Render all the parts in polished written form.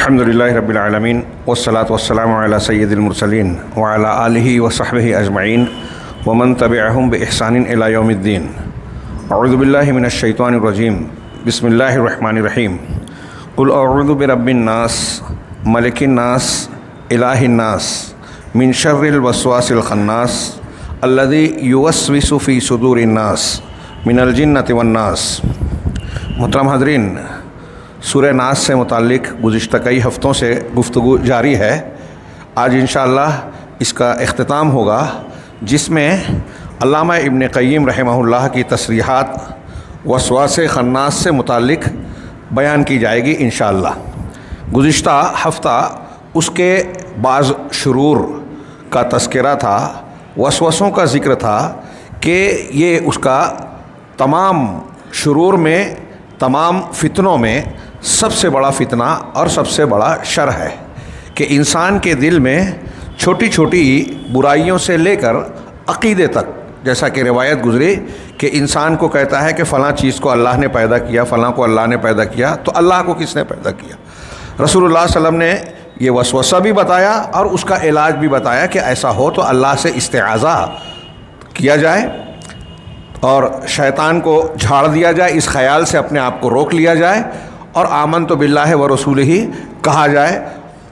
الحمدللہ رب العالمین والصلاة والسلام علی سید المرسلین وعلی آلہ وصحبہ اجمعین ومن تبعہم بإحسان الی یوم الدین۔ اعوذ باللہ من الشیطان الرجیم، بسم اللہ الرحمن الرحیم۔ قل اعوذ برب الناس ملک الناس الہ الناس من شر الوسواس الخناس الذی یوسوس فی صدور الناس من الجنۃ والناس۔ محترم حاضرین، سورہ ناس سے متعلق گزشتہ کئی ہفتوں سے گفتگو جاری ہے۔ آج انشاءاللہ اس کا اختتام ہوگا، جس میں علامہ ابن قیم رحمہ اللہ کی تصریحات وسواس خناس سے متعلق بیان کی جائے گی انشاءاللہ۔ گزشتہ ہفتہ اس کے بعض شرور کا تذکرہ تھا، وسوسوں کا ذکر تھا کہ یہ اس کا تمام شرور میں، تمام فتنوں میں سب سے بڑا فتنہ اور سب سے بڑا شر ہے کہ انسان کے دل میں چھوٹی چھوٹی برائیوں سے لے کر عقیدے تک، جیسا کہ روایت گزری کہ انسان کو کہتا ہے کہ فلاں چیز کو اللہ نے پیدا کیا، فلاں کو اللہ نے پیدا کیا، تو اللہ کو کس نے پیدا کیا؟ رسول اللہ صلی اللہ علیہ وسلم نے یہ وسوسہ بھی بتایا اور اس کا علاج بھی بتایا کہ ایسا ہو تو اللہ سے استعاذہ کیا جائے اور شیطان کو جھاڑ دیا جائے، اس خیال سے اپنے آپ کو روک لیا جائے اور آمنت باللہ و رسولہ کہا جائے۔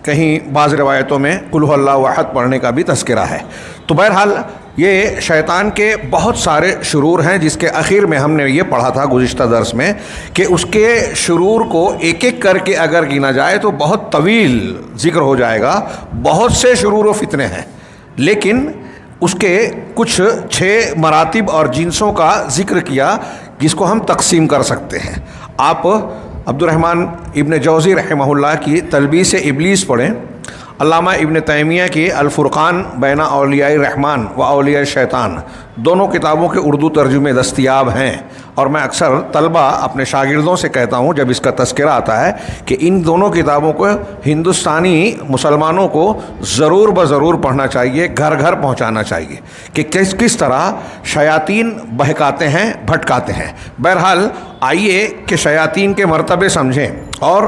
کہیں بعض روایتوں میں قل هو اللہ احد پڑھنے کا بھی تذکرہ ہے۔ تو بہرحال یہ شیطان کے بہت سارے شرور ہیں، جس کے اخیر میں ہم نے یہ پڑھا تھا گزشتہ درس میں کہ اس کے شرور کو ایک ایک کر کے اگر گنا جائے تو بہت طویل ذکر ہو جائے گا۔ بہت سے شرور و فتنے ہیں، لیکن اس کے کچھ 6 مراتب اور جنسوں کا ذکر کیا جس کو ہم تقسیم کر سکتے ہیں۔ آپ عبد الرحمن ابن جوزی رحمہ اللہ کی تلبیس ابلیس پڑھیں، علامہ ابن تیمیہ کی الفرقان بین اولیاء الرحمن و اولیاء الشیطان، دونوں کتابوں کے اردو ترجمے دستیاب ہیں، اور میں اکثر طلبہ اپنے شاگردوں سے کہتا ہوں جب اس کا تذکرہ آتا ہے کہ ان دونوں کتابوں کو ہندوستانی مسلمانوں کو ضرور بضرور پڑھنا چاہیے، گھر گھر پہنچانا چاہیے کہ کس طرح شیاطین بہکاتے ہیں، بھٹکاتے ہیں۔ بہرحال آئیے کہ شیاطین کے مرتبے سمجھیں اور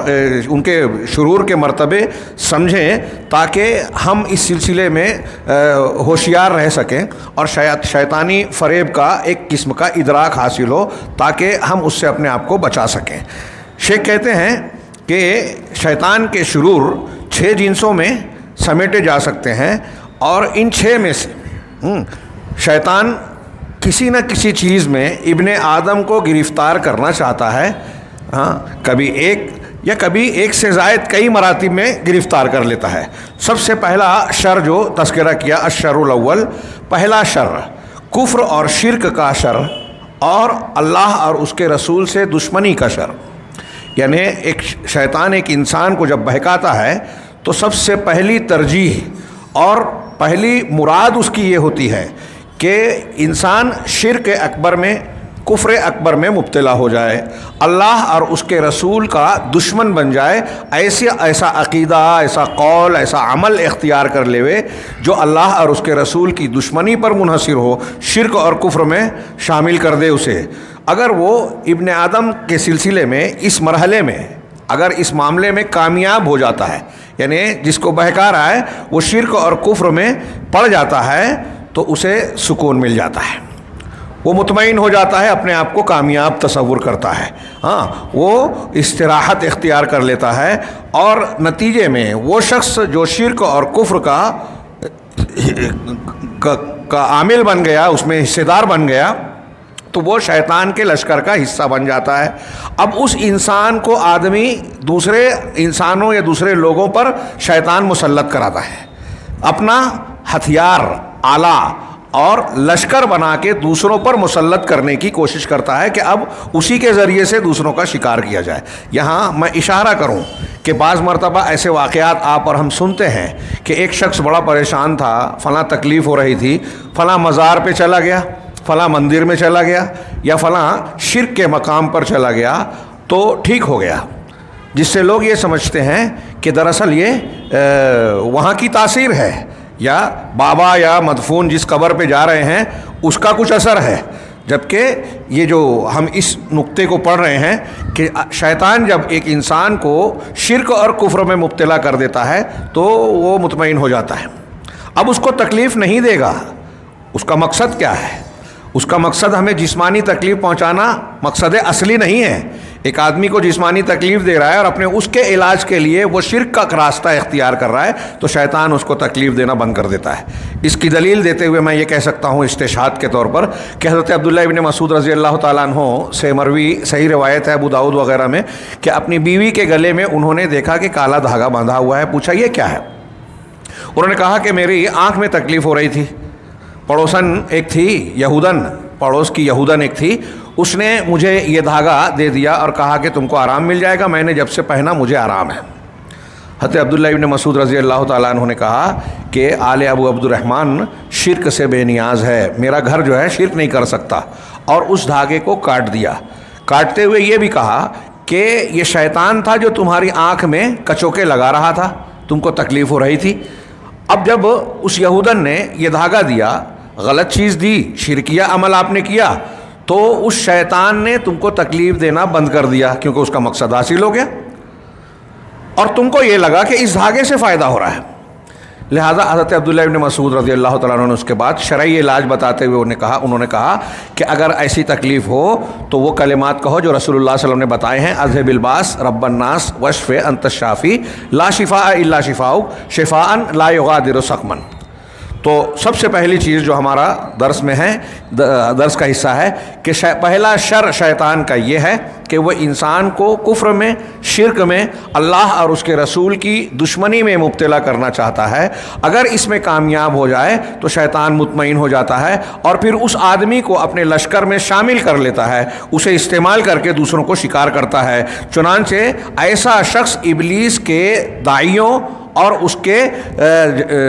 ان کے شرور کے مرتبے سمجھیں تاکہ ہم اس سلسلے میں ہوشیار رہ سکیں اور شیطانی فریب کا ایک قسم کا ادراک حاصل ہو تاکہ ہم اس سے اپنے آپ کو بچا سکیں۔ شیخ کہتے ہیں کہ شیطان کے شرور 6 جنسوں میں سمیٹے جا سکتے ہیں، اور ان 6 میں سے شیطان کسی نہ کسی چیز میں ابن آدم کو گرفتار کرنا چاہتا ہے، کبھی ایک یا کبھی ایک سے زائد کئی مراتب میں گرفتار کر لیتا ہے۔ سب سے پہلا شر جو تذکرہ کیا، الشر الاول، پہلا شر کفر اور شرک کا شر اور اللہ اور اس کے رسول سے دشمنی کا شر۔ یعنی ایک شیطان ایک انسان کو جب بہکاتا ہے تو سب سے پہلی ترجیح اور پہلی مراد اس کی یہ ہوتی ہے کہ انسان شرک اکبر میں، کفر اکبر میں مبتلا ہو جائے، اللہ اور اس کے رسول کا دشمن بن جائے، ایسا عقیدہ، ایسا قول، ایسا عمل اختیار کر لے جو اللہ اور اس کے رسول کی دشمنی پر منحصر ہو، شرک اور کفر میں شامل کر دے اسے۔ اگر وہ ابن آدم کے سلسلے میں اس مرحلے میں اگر اس معاملے میں کامیاب ہو جاتا ہے، یعنی جس کو بہکا رہا ہے وہ شرک اور کفر میں پڑ جاتا ہے، تو اسے سکون مل جاتا ہے، وہ مطمئن ہو جاتا ہے، اپنے آپ کو کامیاب تصور کرتا ہے، وہ استراحت اختیار کر لیتا ہے، اور نتیجے میں وہ شخص جو شرک اور کفر کا عامل بن گیا، اس میں حصے دار بن گیا، تو وہ شیطان کے لشکر کا حصہ بن جاتا ہے۔ اب اس انسان کو آدمی دوسرے انسانوں یا دوسرے لوگوں پر شیطان مسلط کراتا ہے، اپنا ہتھیار، آلہ اور لشکر بنا کے دوسروں پر مسلط کرنے کی کوشش کرتا ہے کہ اب اسی کے ذریعے سے دوسروں کا شکار کیا جائے۔ یہاں میں اشارہ کروں کہ بعض مرتبہ ایسے واقعات آپ اور ہم سنتے ہیں کہ ایک شخص بڑا پریشان تھا، فلاں تکلیف ہو رہی تھی، فلاں مزار پہ چلا گیا، فلاں مندر میں چلا گیا، یا فلاں شرک کے مقام پر چلا گیا تو ٹھیک ہو گیا، جس سے لوگ یہ سمجھتے ہیں کہ دراصل یہ وہاں کی تاثیر ہے، یا بابا یا مدفون جس قبر پہ جا رہے ہیں اس کا کچھ اثر ہے، جبکہ یہ جو ہم اس نقطے کو پڑھ رہے ہیں کہ شیطان جب ایک انسان کو شرک اور کفر میں مبتلا کر دیتا ہے تو وہ مطمئن ہو جاتا ہے. اب اس کو تکلیف نہیں دے گا. اس کا مقصد کیا ہے؟ اس کا مقصد ہمیں جسمانی تکلیف پہنچانا مقصد اصلی نہیں ہے. ایک آدمی کو جسمانی تکلیف دے رہا ہے اور اپنے اس کے علاج کے لیے وہ شرک کا راستہ اختیار کر رہا ہے تو شیطان اس کو تکلیف دینا بند کر دیتا ہے. اس کی دلیل دیتے ہوئے میں یہ کہہ سکتا ہوں استشہاد کے طور پر کہ حضرت عبداللہ ابن مسعود رضی اللہ تعالیٰ عنہ سے مروی صحیح روایت ہے ابو داؤد وغیرہ میں کہ اپنی بیوی کے گلے میں انہوں نے دیکھا کہ کالا دھاگا باندھا ہوا ہے. پوچھا یہ کیا ہے؟ انہوں نے کہا کہ میری آنکھ میں تکلیف ہو رہی تھی. پڑوسن ایک تھی یہودن، پڑوس کی یہودن ایک تھی، اس نے مجھے یہ دھاگا دے دیا اور کہا کہ تم کو آرام مل جائے گا. میں نے جب سے پہنا مجھے آرام ہے. حضرت عبداللہ ابن مسعود رضی اللہ تعالیٰ عنہ نے کہا کہ آل ابو عبد الرحمن شرک سے بے نیاز ہے، میرا گھر جو ہے شرک نہیں کر سکتا. اور اس دھاگے کو کاٹ دیا. کاٹتے ہوئے یہ بھی کہا کہ یہ شیطان تھا جو تمہاری آنکھ میں کچوکے لگا رہا تھا، تم کو تکلیف ہو رہی تھی. اب جب اس یہودن نے یہ دھاگا دیا، غلط چیز دی، شرکیہ عمل آپ نے کیا، تو اس شیطان نے تم کو تکلیف دینا بند کر دیا کیونکہ اس کا مقصد حاصل ہو گیا اور تم کو یہ لگا کہ اس دھاگے سے فائدہ ہو رہا ہے. لہذا حضرت عبداللہ ابن مسعود رضی اللہ تعالیٰ عنہ نے اس کے بعد شرعی علاج بتاتے ہوئے انہوں نے کہا کہ اگر ایسی تکلیف ہو تو وہ کلمات کہو جو رسول اللہ صلی اللہ علیہ وسلم نے بتائے ہیں: اذهب الباس رب الناس واشف انت الشافی لا شفاء الا شفاؤک شفاء لا یغادر سقما. تو سب سے پہلی چیز جو ہمارا درس میں ہے، درس کا حصہ ہے کہ پہلا شر شیطان کا یہ ہے کہ وہ انسان کو کفر میں، شرک میں، اللہ اور اس کے رسول کی دشمنی میں مبتلا کرنا چاہتا ہے. اگر اس میں کامیاب ہو جائے تو شیطان مطمئن ہو جاتا ہے اور پھر اس آدمی کو اپنے لشکر میں شامل کر لیتا ہے، اسے استعمال کر کے دوسروں کو شکار کرتا ہے. چنانچہ ایسا شخص ابلیس کے داعیوں اور اس کے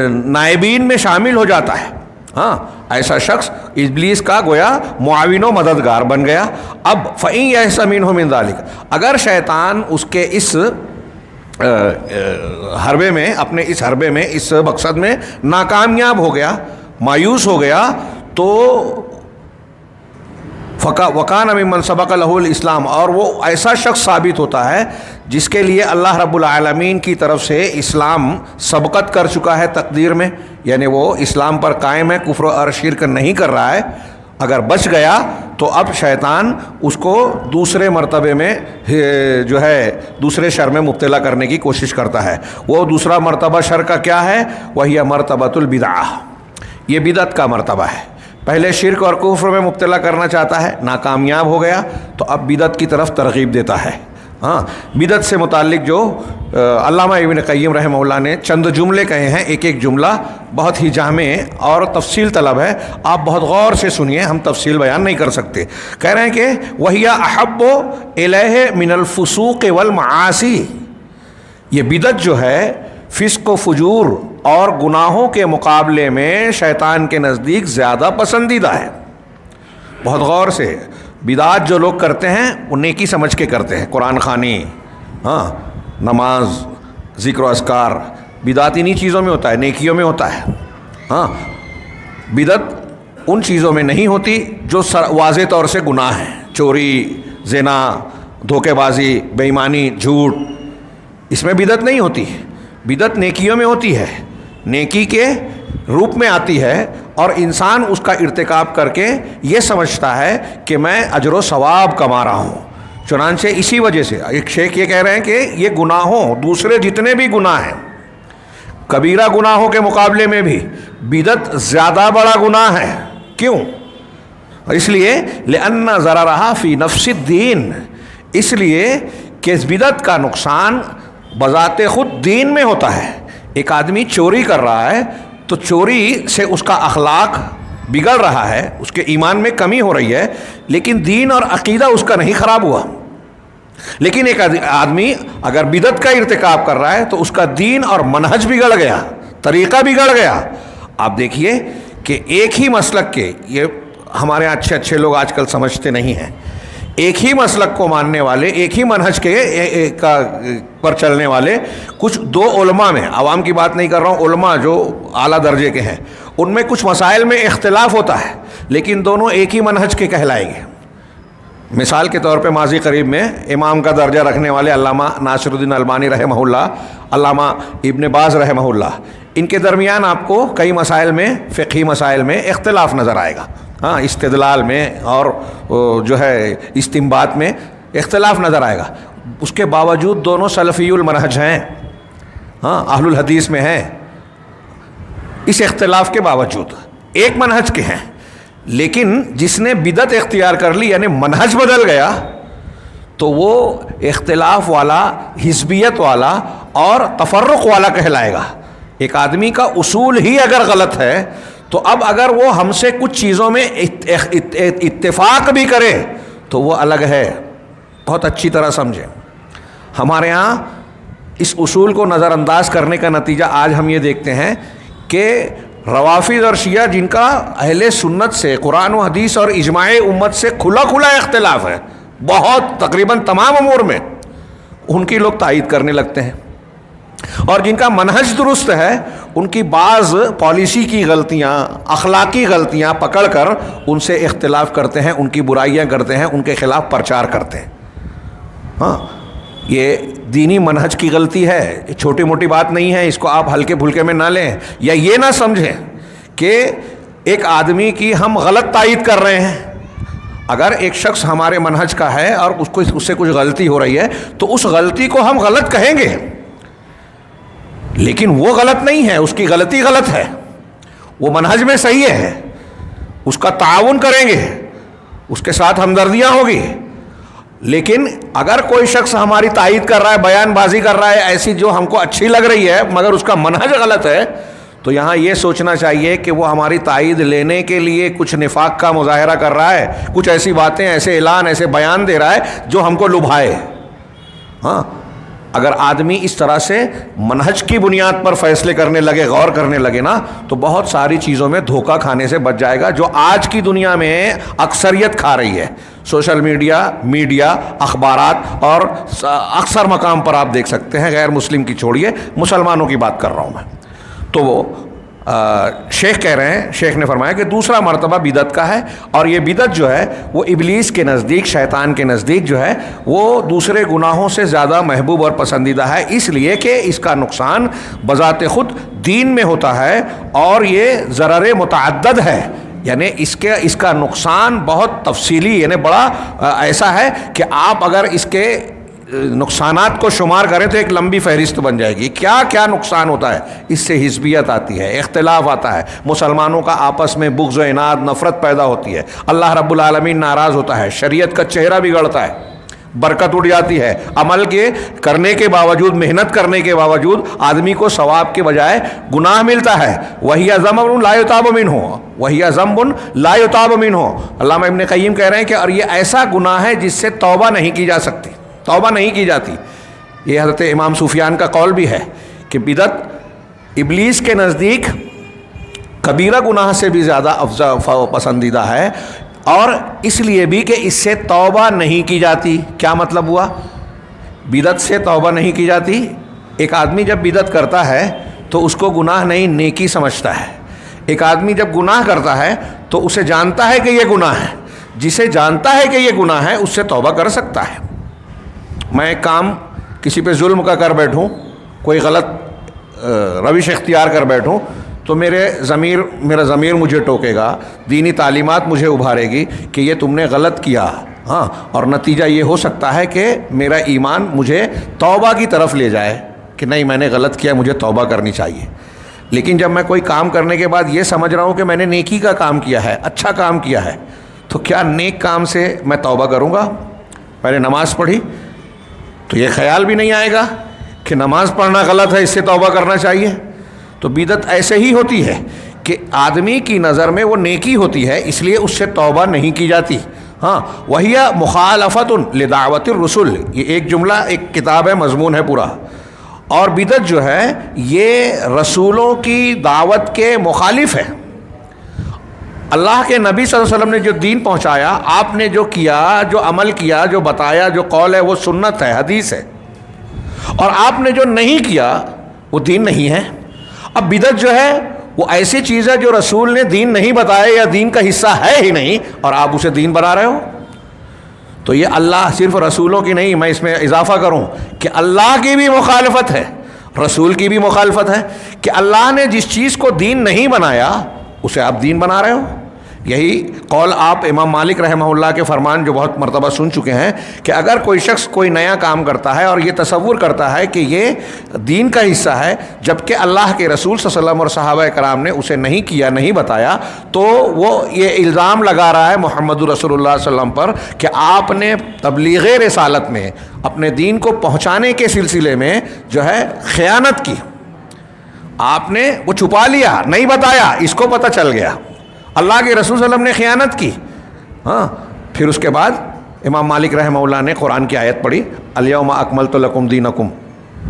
نائبین میں شامل ہو جاتا ہے. ہاں، ایسا شخص ابلیس کا گویا معاون و مددگار بن گیا. اب فَإِن يَئِسَ مِنْهُ مِنْ ذَلِكَ، اگر شیطان اس کے اس حربے میں، اپنے اس حربے میں، اس مقصد میں ناکامیاب ہو گیا، مایوس ہو گیا، تو وَكَانَ مِمَّنْ سَبَقَ لَهُ الْإِسْلَامُ، اور وہ ایسا شخص ثابت ہوتا ہے جس کے لیے اللہ رب العالمین کی طرف سے اسلام سبقت کر چکا ہے تقدیر میں، یعنی وہ اسلام پر قائم ہے، کفر اور شرک نہیں کر رہا ہے. اگر بچ گیا تو اب شیطان اس کو دوسرے مرتبے میں جو ہے دوسرے شر میں مبتلا کرنے کی کوشش کرتا ہے. وہ دوسرا مرتبہ شر کا کیا ہے؟ وہی مرتبۃ البدعہ، یہ بدعت کا مرتبہ ہے. پہلے شرک اور کفر میں مبتلا کرنا چاہتا ہے، ناکامیاب ہو گیا تو اب بدعت کی طرف ترغیب دیتا ہے. ہاں، بدعت سے متعلق جو علامہ ابن قیم رحمہ اللہ نے چند جملے کہے ہیں، ایک ایک جملہ بہت ہی جامع اور تفصیل طلب ہے، آپ بہت غور سے سنیے، ہم تفصیل بیان نہیں کر سکتے. کہہ رہے ہیں کہ وَهِيَ أَحَبُّ إِلَيْهِ مِنَ الْفُسُوقِ وَالْمَعَاصِي، یہ بدعت جو ہے فسق و فجور اور گناہوں کے مقابلے میں شیطان کے نزدیک زیادہ پسندیدہ ہے. بہت غور سے بدعات جو لوگ کرتے ہیں وہ نیکی سمجھ کے کرتے ہیں، قرآن خوانی، ہاں، نماز، ذکر و اذکار، بدعت انہی چیزوں میں ہوتا ہے، نیکیوں میں ہوتا ہے. ہاں، بدعت ان چیزوں میں نہیں ہوتی جو واضح طور سے گناہ ہیں، چوری، زنا، دھوکے بازی، بے ایمانی، جھوٹ، اس میں بدعت نہیں ہوتی. بدعت نیکیوں میں ہوتی ہے، نیکی کے روپ میں آتی ہے اور انسان اس کا ارتکاب کر کے یہ سمجھتا ہے کہ میں اجر و ثواب کما رہا ہوں. چنانچہ اسی وجہ سے ایک شیخ یہ کہہ رہے ہیں کہ یہ گناہوں، دوسرے جتنے بھی گناہ ہیں، کبیرہ گناہوں کے مقابلے میں بھی بدعت زیادہ بڑا گناہ ہے. کیوں؟ اس لیے لأن ضررها فی نفس الدین، اس لیے کہ اس بدعت کا نقصان بذات خود دین میں ہوتا ہے. ایک آدمی چوری کر رہا ہے تو چوری سے اس کا اخلاق بگڑ رہا ہے، اس کے ایمان میں کمی ہو رہی ہے، لیکن دین اور عقیدہ اس کا نہیں خراب ہوا. لیکن ایک آدمی اگر بدعت کا ارتکاب کر رہا ہے تو اس کا دین اور منہج بگڑ گیا، طریقہ بگڑ گیا. آپ دیکھیے کہ ایک ہی مسلک کے، یہ ہمارے اچھے لوگ آج کل سمجھتے نہیں ہیں، ایک ہی مسلک کو ماننے والے، ایک ہی منہج کے پر چلنے والے کچھ دو علماء میں، عوام کی بات نہیں کر رہا ہوں، علماء جو اعلیٰ درجے کے ہیں، ان میں کچھ مسائل میں اختلاف ہوتا ہے لیکن دونوں ایک ہی منہج کے کہلائیں گے۔ مثال کے طور پہ ماضی قریب میں امام کا درجہ رکھنے والے علامہ ناصر الدین البانی رحمہ اللہ، علامہ ابن باز رحمہ اللہ، ان کے درمیان آپ کو کئی مسائل میں، فقہی مسائل میں اختلاف نظر آئے گا، ہاں، استدلال میں اور جو ہے استنباط میں اختلاف نظر آئے گا۔ اس کے باوجود دونوں سلفی المنہج ہیں، ہاں، اہل الحدیث میں ہیں، اس اختلاف کے باوجود ایک منہج کے ہیں، لیکن جس نے بدعت اختیار کر لی یعنی منہج بدل گیا تو وہ اختلاف والا، حزبیت والا اور تفرق والا کہلائے گا۔ ایک آدمی کا اصول ہی اگر غلط ہے تو اب اگر وہ ہم سے کچھ چیزوں میں اتفاق بھی کرے تو وہ الگ ہے۔ بہت اچھی طرح سمجھیں، ہمارے ہاں اس اصول کو نظر انداز کرنے کا نتیجہ آج ہم یہ دیکھتے ہیں کہ روافض اور شیعہ جن کا اہل سنت سے، قرآن و حدیث اور اجماع امت سے کھلا کھلا اختلاف ہے، بہت تقریباً تمام امور میں، ان کی لوگ تائید کرنے لگتے ہیں، اور جن کا منہج درست ہے ان کی بعض پالیسی کی غلطیاں، اخلاقی غلطیاں پکڑ کر ان سے اختلاف کرتے ہیں، ان کی برائیاں کرتے ہیں، ان کے خلاف پرچار کرتے ہیں۔ ہاں، یہ دینی منہج کی غلطی ہے، چھوٹی موٹی بات نہیں ہے، اس کو آپ ہلکے پھلکے میں نہ لیں، یا یہ نہ سمجھیں کہ ایک آدمی کی ہم غلط تائید کر رہے ہیں۔ اگر ایک شخص ہمارے منہج کا ہے اور اس سے کچھ غلطی ہو رہی ہے تو اس غلطی کو ہم غلط کہیں گے، لیکن وہ غلط نہیں ہے، اس کی غلطی غلط ہے، وہ منہج میں صحیح ہے، اس کا تعاون کریں گے، اس کے ساتھ ہمدردیاں ہوگی۔ لیکن اگر کوئی شخص ہماری تائید کر رہا ہے، بیان بازی کر رہا ہے ایسی جو ہم کو اچھی لگ رہی ہے مگر اس کا منہج غلط ہے، تو یہاں یہ سوچنا چاہیے کہ وہ ہماری تائید لینے کے لیے کچھ نفاق کا مظاہرہ کر رہا ہے، کچھ ایسی باتیں، ایسے اعلان، ایسے بیان دے رہا ہے جو ہم کو لبھائے۔ ہاں، اگر آدمی اس طرح سے منہج کی بنیاد پر فیصلے کرنے لگے، غور کرنے لگے نا، تو بہت ساری چیزوں میں دھوکہ کھانے سے بچ جائے گا، جو آج کی دنیا میں اکثریت کھا رہی ہے۔ سوشل میڈیا، اخبارات اور اکثر مقام پر آپ دیکھ سکتے ہیں، غیر مسلم کی چھوڑیے، مسلمانوں کی بات کر رہا ہوں میں۔ تو وہ شیخ کہہ رہے ہیں، شیخ نے فرمایا کہ دوسرا مرتبہ بدعت کا ہے، اور یہ بدعت جو ہے وہ ابلیس کے نزدیک، شیطان کے نزدیک جو ہے وہ دوسرے گناہوں سے زیادہ محبوب اور پسندیدہ ہے، اس لیے کہ اس کا نقصان بذات خود دین میں ہوتا ہے اور یہ ضرر متعدد ہے، یعنی اس کا نقصان بہت تفصیلی، یعنی بڑا ایسا ہے کہ آپ اگر اس کے نقصانات کو شمار کریں تو ایک لمبی فہرست بن جائے گی۔ کیا کیا نقصان ہوتا ہے؟ اس سے حزبیت آتی ہے، اختلاف آتا ہے، مسلمانوں کا آپس میں بغض و عناد، نفرت پیدا ہوتی ہے، اللہ رب العالمین ناراض ہوتا ہے، شریعت کا چہرہ بگڑتا ہے، برکت اٹھ جاتی ہے، عمل کے کرنے کے باوجود، محنت کرنے کے باوجود آدمی کو ثواب کے بجائے گناہ ملتا ہے۔ وَهِيَ ذَنْبٌ لَا يُتَابُ مِنْهُ وَهِيَ ذَنْبٌ لَا يُتَابُ مِنْهُ۔ علامہ ابن قیم کہہ رہے ہیں کہ اور یہ ایسا گناہ ہے جس سے توبہ نہیں کی جا سکتی، توبہ نہیں کی جاتی۔ یہ حضرت امام سفیان کا قول بھی ہے کہ بدعت ابلیس کے نزدیک کبیرہ گناہ سے بھی زیادہ افضل پسندیدہ ہے، اور اس لیے بھی کہ اس سے توبہ نہیں کی جاتی۔ کیا مطلب ہوا؟ بدعت سے توبہ نہیں کی جاتی۔ ایک آدمی جب بدعت کرتا ہے تو اس کو گناہ نہیں، نیکی سمجھتا ہے۔ ایک آدمی جب گناہ کرتا ہے تو اسے جانتا ہے کہ یہ گناہ ہے، جسے جانتا ہے کہ یہ گناہ ہے اس سے توبہ کر سکتا ہے۔ میں ایک کام کسی پہ ظلم کا کر بیٹھوں، کوئی غلط روش اختیار کر بیٹھوں، تو میرا ضمیر مجھے ٹوکے گا، دینی تعلیمات مجھے ابھارے گی کہ یہ تم نے غلط کیا، ہاں، اور نتیجہ یہ ہو سکتا ہے کہ میرا ایمان مجھے توبہ کی طرف لے جائے کہ نہیں، میں نے غلط کیا، مجھے توبہ کرنی چاہیے۔ لیکن جب میں کوئی کام کرنے کے بعد یہ سمجھ رہا ہوں کہ میں نے نیکی کا کام کیا ہے، اچھا کام کیا ہے، تو کیا نیک کام سے میں توبہ کروں گا؟ میں نے نماز پڑھی تو یہ خیال بھی نہیں آئے گا کہ نماز پڑھنا غلط ہے، اس سے توبہ کرنا چاہیے۔ تو بدعت ایسے ہی ہوتی ہے کہ آدمی کی نظر میں وہ نیکی ہوتی ہے، اس لیے اس سے توبہ نہیں کی جاتی۔ ہاں، وَهِيَ مُخَالَفَةٌ لِدَعْوَةِ الرُّسُلِ، یہ ایک جملہ، ایک کتاب ہے، مضمون ہے پورا۔ اور بدعت جو ہے یہ رسولوں کی دعوت کے مخالف ہے، اللہ کے نبی صلی اللہ علیہ وسلم نے جو دین پہنچایا، آپ نے جو کیا، جو عمل کیا، جو بتایا، جو قول ہے وہ سنت ہے، حدیث ہے، اور آپ نے جو نہیں کیا وہ دین نہیں ہے۔ اب بدعت جو ہے وہ ایسی چیز ہے جو رسول نے دین نہیں بتایا یا دین کا حصہ ہے ہی نہیں، اور آپ اسے دین بنا رہے ہو۔ تو یہ اللہ صرف رسولوں کی نہیں، میں اس میں اضافہ کروں کہ اللہ کی بھی مخالفت ہے، رسول کی بھی مخالفت ہے، کہ اللہ نے جس چیز کو دین نہیں بنایا اسے آپ دین بنا رہے ہو۔ یہی قول آپ امام مالک رحمہ اللہ کے فرمان جو بہت مرتبہ سن چکے ہیں کہ اگر کوئی شخص کوئی نیا کام کرتا ہے اور یہ تصور کرتا ہے کہ یہ دین کا حصہ ہے جبکہ اللہ کے رسول صلی اللہ علیہ وسلم اور صحابہ کرام نے اسے نہیں کیا، نہیں بتایا، تو وہ یہ الزام لگا رہا ہے محمد رسول اللہ صلی اللہ علیہ وسلم پر کہ آپ نے تبلیغ رسالت میں اپنے دین کو پہنچانے کے سلسلے میں جو ہے خیانت کی، آپ نے وہ چھپا لیا، نہیں بتایا، اس کو پتہ چل گیا، اللہ کے رسول صلی اللہ علیہ وسلم نے خیانت کی۔ ہاں، پھر اس کے بعد امام مالک رحمہ اللہ نے قرآن کی آیت پڑھی، الیوم اکملت لکم دینکم،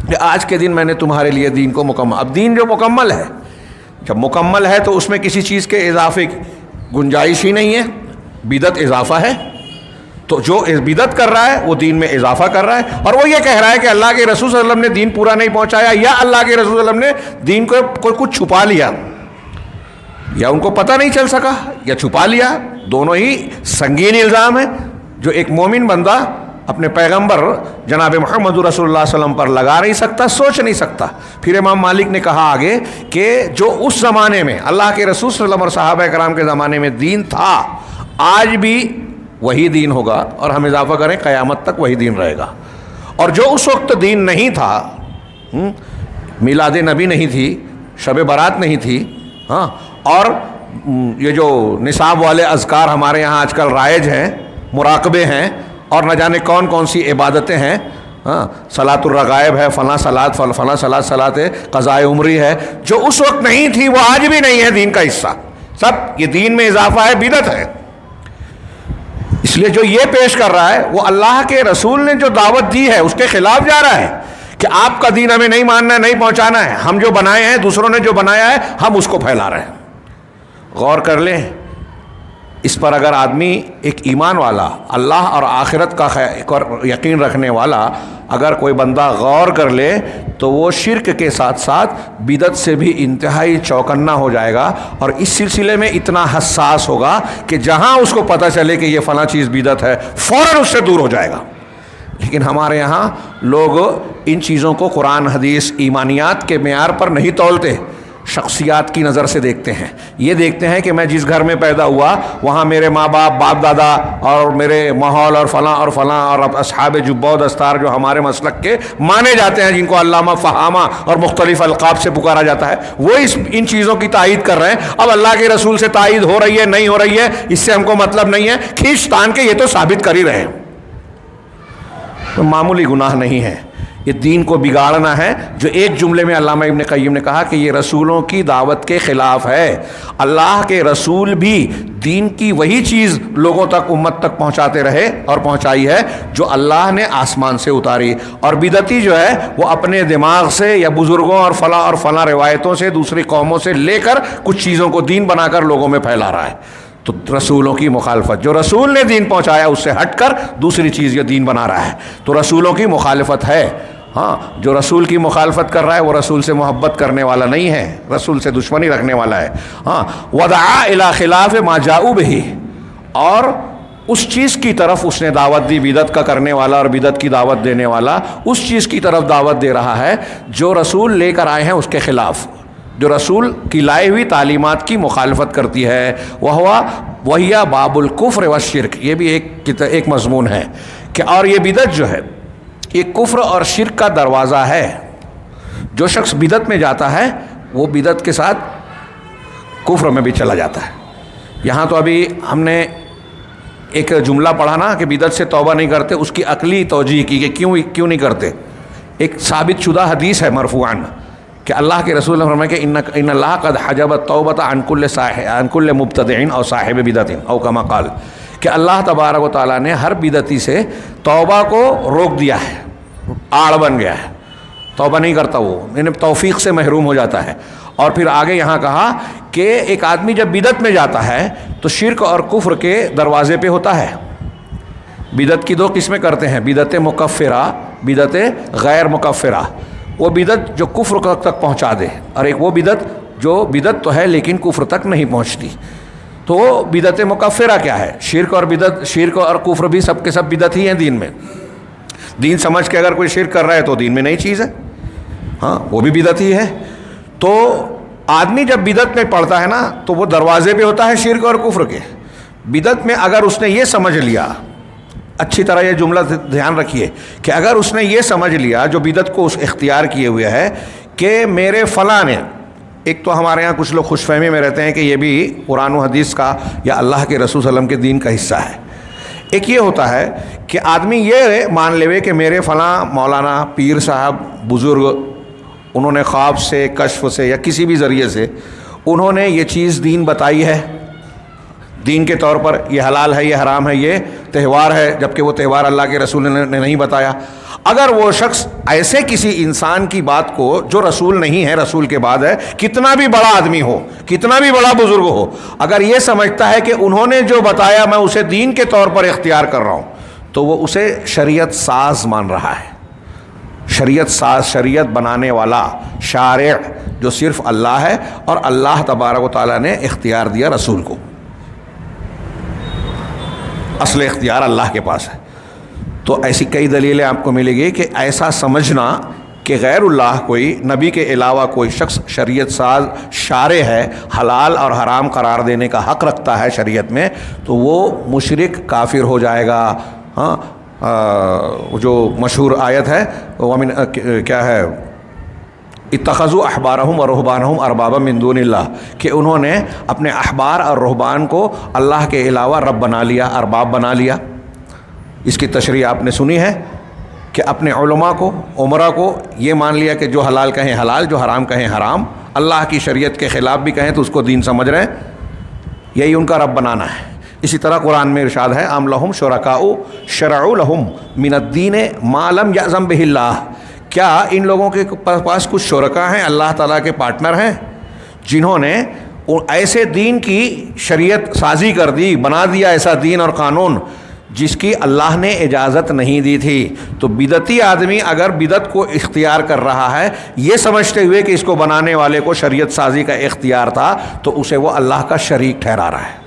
کہ آج کے دن میں نے تمہارے لیے دین کو مکمل۔ اب دین جو مکمل ہے، جب مکمل ہے تو اس میں کسی چیز کے اضافے کی گنجائش ہی نہیں ہے، بدعت اضافہ ہے، تو جو بدعت کر رہا ہے وہ دین میں اضافہ کر رہا ہے، اور وہ یہ کہہ رہا ہے کہ اللہ کے رسول صلی اللہ علیہ وسلم نے دین پورا نہیں پہنچایا، یا اللہ کے رسول صلی اللہ علیہ وسلم نے دین کو کچھ چھپا لیا، یا ان کو پتہ نہیں چل سکا، یا چھپا لیا۔ دونوں ہی سنگین الزام ہیں جو ایک مومن بندہ اپنے پیغمبر جناب محمد رسول اللہ صلی اللہ علیہ وسلم پر لگا نہیں سکتا، سوچ نہیں سکتا۔ پھر امام مالک نے کہا آگے کہ جو اس زمانے میں اللہ کے رسول صلی اللہ علیہ وسلم اور صحابہ کرام کے زمانے میں دین تھا، آج بھی وہی دین ہوگا، اور ہم اضافہ کریں قیامت تک وہی دین رہے گا۔ اور جو اس وقت دین نہیں تھا، میلاد نبی نہیں تھی، شب برات نہیں تھی، ہاں، اور یہ جو نصاب والے اذکار ہمارے یہاں آج کل رائج ہیں، مراقبے ہیں، اور نہ جانے کون کون سی عبادتیں ہیں، ہاں، صلاۃ الرغائب ہے، فلاں صلاۃ، فلاں صلاۃ ہے، قضائے عمری ہے، جو اس وقت نہیں تھی وہ آج بھی نہیں ہے دین کا حصہ، سب یہ دین میں اضافہ ہے، بدعت ہے۔ اس لیے جو یہ پیش کر رہا ہے وہ اللہ کے رسول نے جو دعوت دی ہے اس کے خلاف جا رہا ہے کہ آپ کا دین ہمیں نہیں ماننا ہے، نہیں پہنچانا ہے، ہم جو بنائے ہیں، دوسروں نے جو بنایا ہے، ہم اس کو پھیلا رہے ہیں۔ غور کر لیں اس پر، اگر آدمی ایک ایمان والا، اللہ اور آخرت کا یقین رکھنے والا اگر کوئی بندہ غور کر لے تو وہ شرک کے ساتھ ساتھ بدعت سے بھی انتہائی چوکنا ہو جائے گا، اور اس سلسلے میں اتنا حساس ہوگا کہ جہاں اس کو پتہ چلے کہ یہ فلاں چیز بدعت ہے فوراً اس سے دور ہو جائے گا۔ لیکن ہمارے یہاں لوگ ان چیزوں کو قرآن، حدیث، ایمانیات کے معیار پر نہیں تولتے، شخصیات کی نظر سے دیکھتے ہیں۔ یہ دیکھتے ہیں کہ میں جس گھر میں پیدا ہوا وہاں میرے ماں باپ، باپ دادا اور میرے ماحول اور فلاں اور اصحاب جبہ و دستار جو ہمارے مسلک کے مانے جاتے ہیں، جن کو علامہ، فہامہ اور مختلف القاب سے پکارا جاتا ہے، وہ ان چیزوں کی تائید کر رہے ہیں۔ اب اللہ کے رسول سے تائید ہو رہی ہے نہیں ہو رہی ہے اس سے ہم کو مطلب نہیں ہے، کھینچ تان کے یہ تو ثابت کر ہی رہے ہیں۔ تو معمولی گناہ نہیں ہے، یہ دین کو بگاڑنا ہے، جو ایک جملے میں علامہ ابن قیم نے کہا کہ یہ رسولوں کی دعوت کے خلاف ہے۔ اللہ کے رسول بھی دین کی وہی چیز لوگوں تک، امت تک پہنچاتے رہے اور پہنچائی ہے جو اللہ نے آسمان سے اتاری، اور بدعتی جو ہے وہ اپنے دماغ سے یا بزرگوں اور فلاں روایتوں سے، دوسری قوموں سے لے کر کچھ چیزوں کو دین بنا کر لوگوں میں پھیلا رہا ہے۔ تو رسولوں کی مخالفت، جو رسول نے دین پہنچایا اس سے ہٹ کر دوسری چیز یہ دین بنا رہا ہے، تو رسولوں کی مخالفت ہے۔ ہاں، جو رسول کی مخالفت کر رہا ہے وہ رسول سے محبت کرنے والا نہیں ہے، رسول سے دشمنی رکھنے والا ہے۔ ہاں، ودعا الی خلاف ما جاؤ بہ، اور اس چیز کی طرف اس نے دعوت دی، بدعت کا کرنے والا اور بدعت کی دعوت دینے والا اس چیز کی طرف دعوت دے رہا ہے جو رسول لے کر آئے ہیں اس کے خلاف، جو رسول کی لائی ہوئی تعلیمات کی مخالفت کرتی ہے۔ وہی باب الکفر والشرک، یہ بھی ایک مضمون ہے کہ اور یہ بدعت جو ہے یہ کفر اور شرک کا دروازہ ہے۔ جو شخص بدعت میں جاتا ہے وہ بدعت کے ساتھ کفر میں بھی چلا جاتا ہے۔ یہاں تو ابھی ہم نے ایک جملہ پڑھا نا کہ بدعت سے توبہ نہیں کرتے، اس کی عقلی توجیہ کی کہ کیوں نہیں کرتے۔ ایک ثابت شدہ حدیث ہے مرفوعاً کہ اللہ کے رسول نے فرمایا کہ ان اللہ قد حجب التوبۃ عن کل مبتدع او صاحب بدعت او کما قال، کہ اللہ تبارک و تعالیٰ نے ہر بدعتی سے توبہ کو روک دیا ہے، آڑ بن گیا ہے، توبہ نہیں کرتا وہ، یعنی توفیق سے محروم ہو جاتا ہے۔ اور پھر آگے یہاں کہا کہ ایک آدمی جب بدعت میں جاتا ہے تو شرک اور کفر کے دروازے پہ ہوتا ہے. بدعت کی دو قسمیں کرتے ہیں، بدعت مکفرہ، بدعت غیر مکفرہ. وہ بدعت جو کفر تک پہنچا دے، اور ایک وہ بدعت جو بدعت تو ہے لیکن کفر تک نہیں پہنچتی. تو بدعت مکفرہ کیا ہے؟ شرک اور بدعت، شرک اور کفر بھی سب کے سب بدعت ہی ہیں دین میں. دین سمجھ کے اگر کوئی شرک کر رہا ہے تو دین میں نئی چیز ہے، ہاں وہ بھی بدعت ہی ہے. تو آدمی جب بدعت میں پڑتا ہے نا تو وہ دروازے پہ ہوتا ہے شرک اور کفر کے. بدعت میں اگر اس نے یہ سمجھ لیا، اچھی طرح یہ جملہ دھیان رکھیے کہ اگر اس نے یہ سمجھ لیا جو بدعت کو اس اختیار کیے ہوئے ہے کہ میرے فلاں نے، ایک تو ہمارے ہاں کچھ لوگ خوش فہمی میں رہتے ہیں کہ یہ بھی قرآن و حدیث کا یا اللہ کے رسول صلی اللہ علیہ وسلم کے دین کا حصہ ہے. ایک یہ ہوتا ہے کہ آدمی یہ مان لے کہ میرے فلاں مولانا پیر صاحب بزرگ، انہوں نے خواب سے، کشف سے یا کسی بھی ذریعے سے انہوں نے یہ چیز دین بتائی ہے، دین کے طور پر یہ حلال ہے، یہ حرام ہے، یہ تہوار ہے، جبکہ وہ تہوار اللہ کے رسول نے نہیں بتایا. اگر وہ شخص ایسے کسی انسان کی بات کو جو رسول نہیں ہے، رسول کے بعد ہے، کتنا بھی بڑا آدمی ہو، کتنا بھی بڑا بزرگ ہو، اگر یہ سمجھتا ہے کہ انہوں نے جو بتایا میں اسے دین کے طور پر اختیار کر رہا ہوں، تو وہ اسے شریعت ساز مان رہا ہے. شریعت ساز، شریعت بنانے والا، شارع جو صرف اللہ ہے اور اللہ تبارک و تعالیٰ نے اختیار دیا رسول کو. اصل اختیار اللہ کے پاس ہے. تو ایسی کئی دلیلیں آپ کو ملے گی کہ ایسا سمجھنا کہ غیر اللہ کوئی، نبی کے علاوہ کوئی شخص شریعت ساز شارع ہے، حلال اور حرام قرار دینے کا حق رکھتا ہے شریعت میں، تو وہ مشرک کافر ہو جائے گا. ہاں جو مشہور آیت ہے ومن کیا ہے، اتخذوا احبارہم ورہبانہم اربابا من دون اللہ، کہ انہوں نے اپنے احبار اور رہبان کو اللہ کے علاوہ رب بنا لیا، ارباب بنا لیا. اس کی تشریح آپ نے سنی ہے کہ اپنے علماء کو، عمرہ کو یہ مان لیا کہ جو حلال کہیں حلال، جو حرام کہیں حرام، اللہ کی شریعت کے خلاف بھی کہیں تو اس کو دین سمجھ رہے ہیں، یہی ان کا رب بنانا ہے. اسی طرح قرآن میں ارشاد ہے ام لہم شرکاء شرعوا لہم من الدین ما لم یأذن بہ اللہ، کیا ان لوگوں کے پاس کچھ شرکاء ہیں، اللہ تعالیٰ کے پارٹنر ہیں، جنہوں نے ایسے دین کی شریعت سازی کر دی، بنا دیا ایسا دین اور قانون جس کی اللہ نے اجازت نہیں دی تھی. تو بدعتی آدمی اگر بدعت کو اختیار کر رہا ہے یہ سمجھتے ہوئے کہ اس کو بنانے والے کو شریعت سازی کا اختیار تھا، تو اسے وہ اللہ کا شریک ٹھہرا رہا ہے.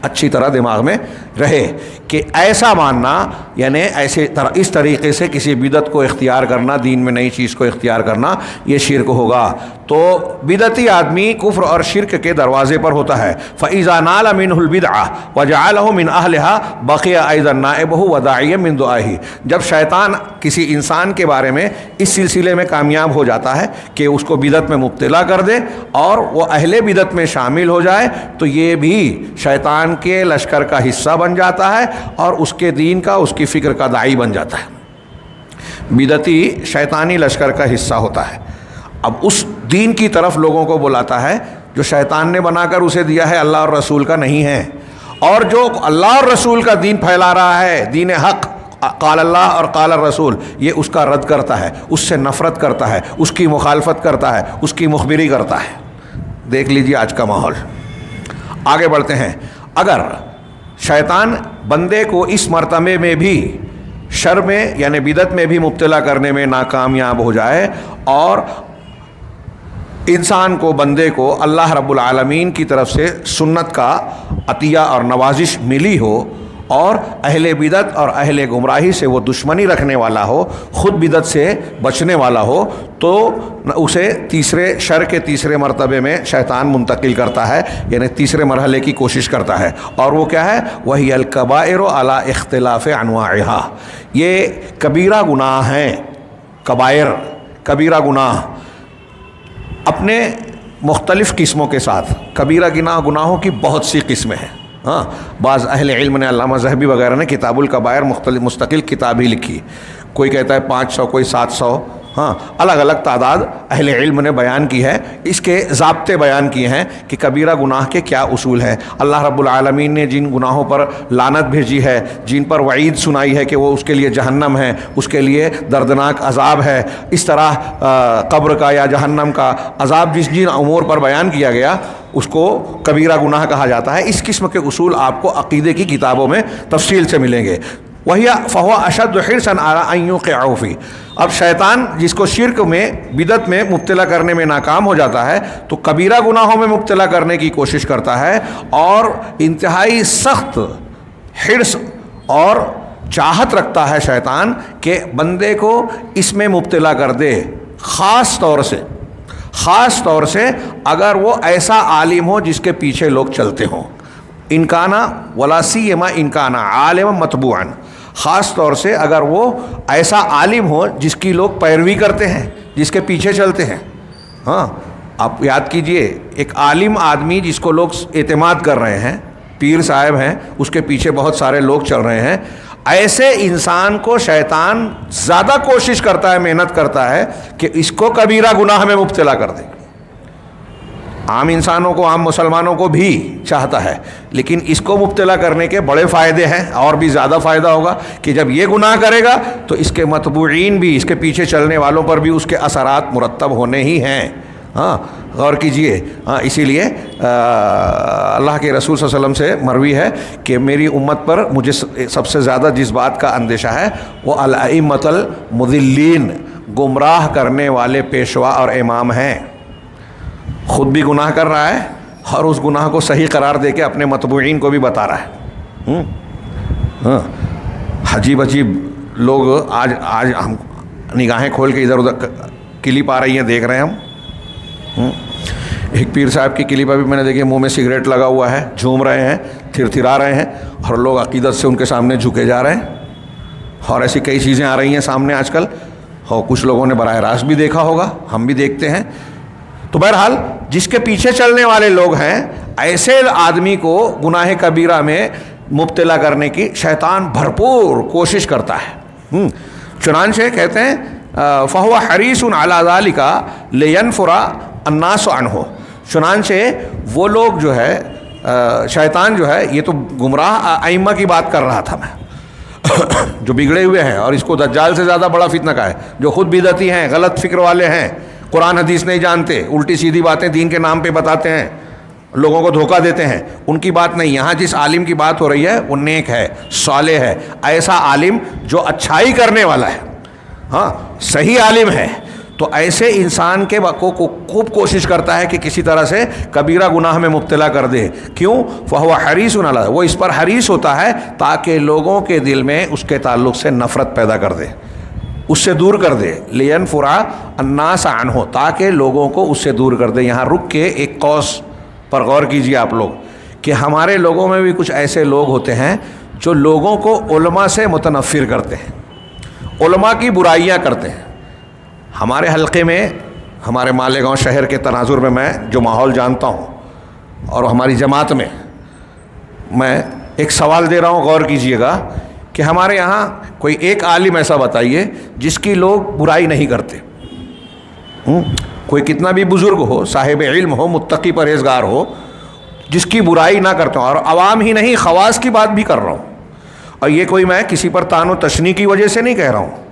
اچھی طرح دماغ میں رہے کہ ایسا ماننا، یعنی اس طریقے سے کسی بدعت کو اختیار کرنا، دین میں نئی چیز کو اختیار کرنا، یہ شرک ہوگا. تو بدعتی آدمی کفر اور شرک کے دروازے پر ہوتا ہے. فَإِذَا نَالَ مِنْهُ الْبِدْعَةَ وَجَعَلَهُ مِنْ أَهْلِهَا بَقِيَ أَيْضًا نَائِبُهُ وَدَاعِيًا مِنْ دُعَائِهِ. جب شیطان کسی انسان کے بارے میں اس سلسلے میں کامیاب ہو جاتا ہے کہ اس کو بدعت میں مبتلا کر دے اور وہ اہل بدعت میں شامل ہو جائے، تو یہ بھی شیطان کے لشکر کا حصہ بن جاتا ہے اور اس کے دین کا، اس کی فکر کا داعی بن جاتا ہے. بدعتی شیطانی لشکر کا حصہ ہوتا ہے. اب اس دین کی طرف لوگوں کو بلاتا ہے جو شیطان نے بنا کر اسے دیا ہے، اللہ اور رسول کا نہیں ہے. اور جو اللہ اور رسول کا دین پھیلا رہا ہے، دین حق، قال اللہ اور قال الرسول، یہ اس کا رد کرتا ہے، اس سے نفرت کرتا ہے، اس کی مخالفت کرتا ہے، اس کی مخبری کرتا ہے. دیکھ لیجیے آج کا ماحول. آگے بڑھتے ہیں. اگر شیطان بندے کو اس مرتبے میں بھی شر میں یعنی بدعت میں بھی مبتلا کرنے میں ناکامیاب ہو جائے اور انسان کو، بندے کو اللہ رب العالمین کی طرف سے سنت کا عطیہ اور نوازش ملی ہو اور اہل بدعت اور اہل گمراہی سے وہ دشمنی رکھنے والا ہو، خود بدعت سے بچنے والا ہو، تو اسے شر کے تیسرے مرتبے میں شیطان منتقل کرتا ہے، یعنی تیسرے مرحلے کی کوشش کرتا ہے. اور وہ کیا ہے؟ وہی الکبائر علی اختلاف انواعها. یہ کبیرہ گناہ ہیں. کبائر، کبیرہ گناہ اپنے مختلف قسموں کے ساتھ. کبیرہ گناہوں کی بہت سی قسمیں ہیں. ہاں، بعض اہل علم نے، علامہ ذہبی وغیرہ نے کتاب الکبائر مستقل کتاب ہی لکھی. کوئی کہتا ہے 500، کوئی 700، ہاں الگ الگ تعداد اہل علم نے بیان کی ہے، اس کے ضابطے بیان کیے ہیں کہ کبیرہ گناہ کے کیا اصول ہیں۔ اللہ رب العالمین نے جن گناہوں پر لعنت بھیجی ہے، جن پر وعید سنائی ہے کہ وہ اس کے لیے جہنم ہے، اس کے لیے دردناک عذاب ہے، اس طرح قبر کا یا جہنم کا عذاب جن امور پر بیان کیا گیا اس کو کبیرہ گناہ کہا جاتا ہے۔ اس قسم کے اصول آپ کو عقیدے کی کتابوں میں تفصیل سے ملیں گے۔ وہی فہو اشد حرصا علی ان یوقعوا فیہ، اب شیطان جس کو شرک میں بدعت میں مبتلا کرنے میں ناکام ہو جاتا ہے تو کبیرہ گناہوں میں مبتلا کرنے کی کوشش کرتا ہے، اور انتہائی سخت حرص اور چاہت رکھتا ہے شیطان کہ بندے کو اس میں مبتلا کر دے، خاص طور سے اگر وہ ایسا عالم ہو جس کے پیچھے لوگ چلتے ہوں، انکانا ولا سیما انکانا عالم متبوعا، خاص طور سے اگر وہ ایسا عالم ہو جس کی لوگ پیروی کرتے ہیں، جس کے پیچھے چلتے ہیں۔ ہاں آپ یاد کیجئے، ایک عالم آدمی جس کو لوگ اعتماد کر رہے ہیں، پیر صاحب ہیں، اس کے پیچھے بہت سارے لوگ چل رہے ہیں، ایسے انسان کو شیطان زیادہ کوشش کرتا ہے، محنت کرتا ہے کہ اس کو کبیرہ گناہ میں مبتلا کر دے۔ عام انسانوں کو، عام مسلمانوں کو بھی چاہتا ہے، لیکن اس کو مبتلا کرنے کے بڑے فائدے ہیں، اور بھی زیادہ فائدہ ہوگا کہ جب یہ گناہ کرے گا تو اس کے متبوعین بھی، اس کے پیچھے چلنے والوں پر بھی اس کے اثرات مرتب ہونے ہی ہیں۔ ہاں غور کیجئے، ہاں اسی لیے اللہ کے رسول صلی اللہ علیہ وسلم سے مروی ہے کہ میری امت پر مجھے سب سے زیادہ جس بات کا اندیشہ ہے وہ الائمۃ المضلین، گمراہ کرنے والے پیشوا اور امام ہیں۔ خود بھی گناہ کر رہا ہے اور اس گناہ کو صحیح قرار دے کے اپنے متبوعین کو بھی بتا رہا ہے۔ ہاں عجیب لوگ آج ہم نگاہیں کھول کے ادھر ادھر کلپ آ رہی ہیں، دیکھ رہے ہیں ہم۔ ایک پیر صاحب کی کلپ ابھی میں نے دیکھی، منہ میں سگریٹ لگا ہوا ہے، جھوم رہے ہیں، تھرتھرا رہے ہیں، اور لوگ عقیدت سے ان کے سامنے جھکے جا رہے ہیں، اور ایسی کئی چیزیں آ رہی ہیں سامنے آج کل، اور کچھ لوگوں نے براہ راست بھی دیکھا ہوگا، ہم بھی دیکھتے ہیں۔ تو بہرحال جس کے پیچھے چلنے والے لوگ ہیں، ایسے آدمی کو گناہ کبیرہ میں مبتلا کرنے کی شیطان بھرپور کوشش کرتا ہے۔ چنانچہ کہتے ہیں فَهُوَ حَرِيصٌ عَلَى ذَلِكَ لِيَنْفُرَ النَّاسُ عَنْهُ، چنانچہ وہ لوگ جو ہے، شیطان جو ہے، یہ تو گمراہ ائمہ کی بات کر رہا تھا میں جو بگڑے ہوئے ہیں، اور اس کو دجال سے زیادہ بڑا فتنہ کا ہے، جو خود بدعتی ہیں، غلط فکر والے ہیں، قرآن حدیث نہیں جانتے، الٹی سیدھی باتیں دین کے نام پہ بتاتے ہیں، لوگوں کو دھوکہ دیتے ہیں، ان کی بات نہیں۔ یہاں جس عالم کی بات ہو رہی ہے وہ نیک ہے، صالح ہے، ایسا عالم جو اچھائی کرنے والا ہے، ہاں صحیح عالم ہے، تو ایسے انسان کے کو خوب کوشش کرتا ہے کہ کسی طرح سے کبیرہ گناہ میں مبتلا کر دے۔ کیوں؟ فَهُوَ حَرِيصٌ عَلَىٰ، وہ اس پر حریص ہوتا ہے تاکہ لوگوں کے دل میں اس کے تعلق سے نفرت پیدا کر دے، اس سے دور کر دے، لِيَنْفُرَ النَّاسَ عَنْهُ، تاکہ لوگوں کو اس سے دور کر دے۔ یہاں رک کے ایک قوس پر غور کیجیے آپ لوگ کہ ہمارے لوگوں میں بھی کچھ ایسے لوگ ہوتے ہیں جو لوگوں کو علماء سے متنفر کرتے ہیں، علماء کی برائیاں کرتے ہیں۔ ہمارے حلقے میں، ہمارے مالیگاؤں شہر کے تناظر میں میں جو ماحول جانتا ہوں، اور ہماری جماعت میں ایک سوال دے رہا ہوں، غور کیجیے گا کہ ہمارے یہاں کوئی ایک عالم ایسا بتائیے جس کی لوگ برائی نہیں کرتے۔ کوئی کتنا بھی بزرگ ہو، صاحب علم ہو، متقی پرہیزگار ہو، جس کی برائی نہ کرتا ہوں، اور عوام ہی نہیں، خواص کی بات بھی کر رہا ہوں، اور یہ کوئی میں کسی پر تان و تشنیع کی وجہ سے نہیں کہہ رہا ہوں،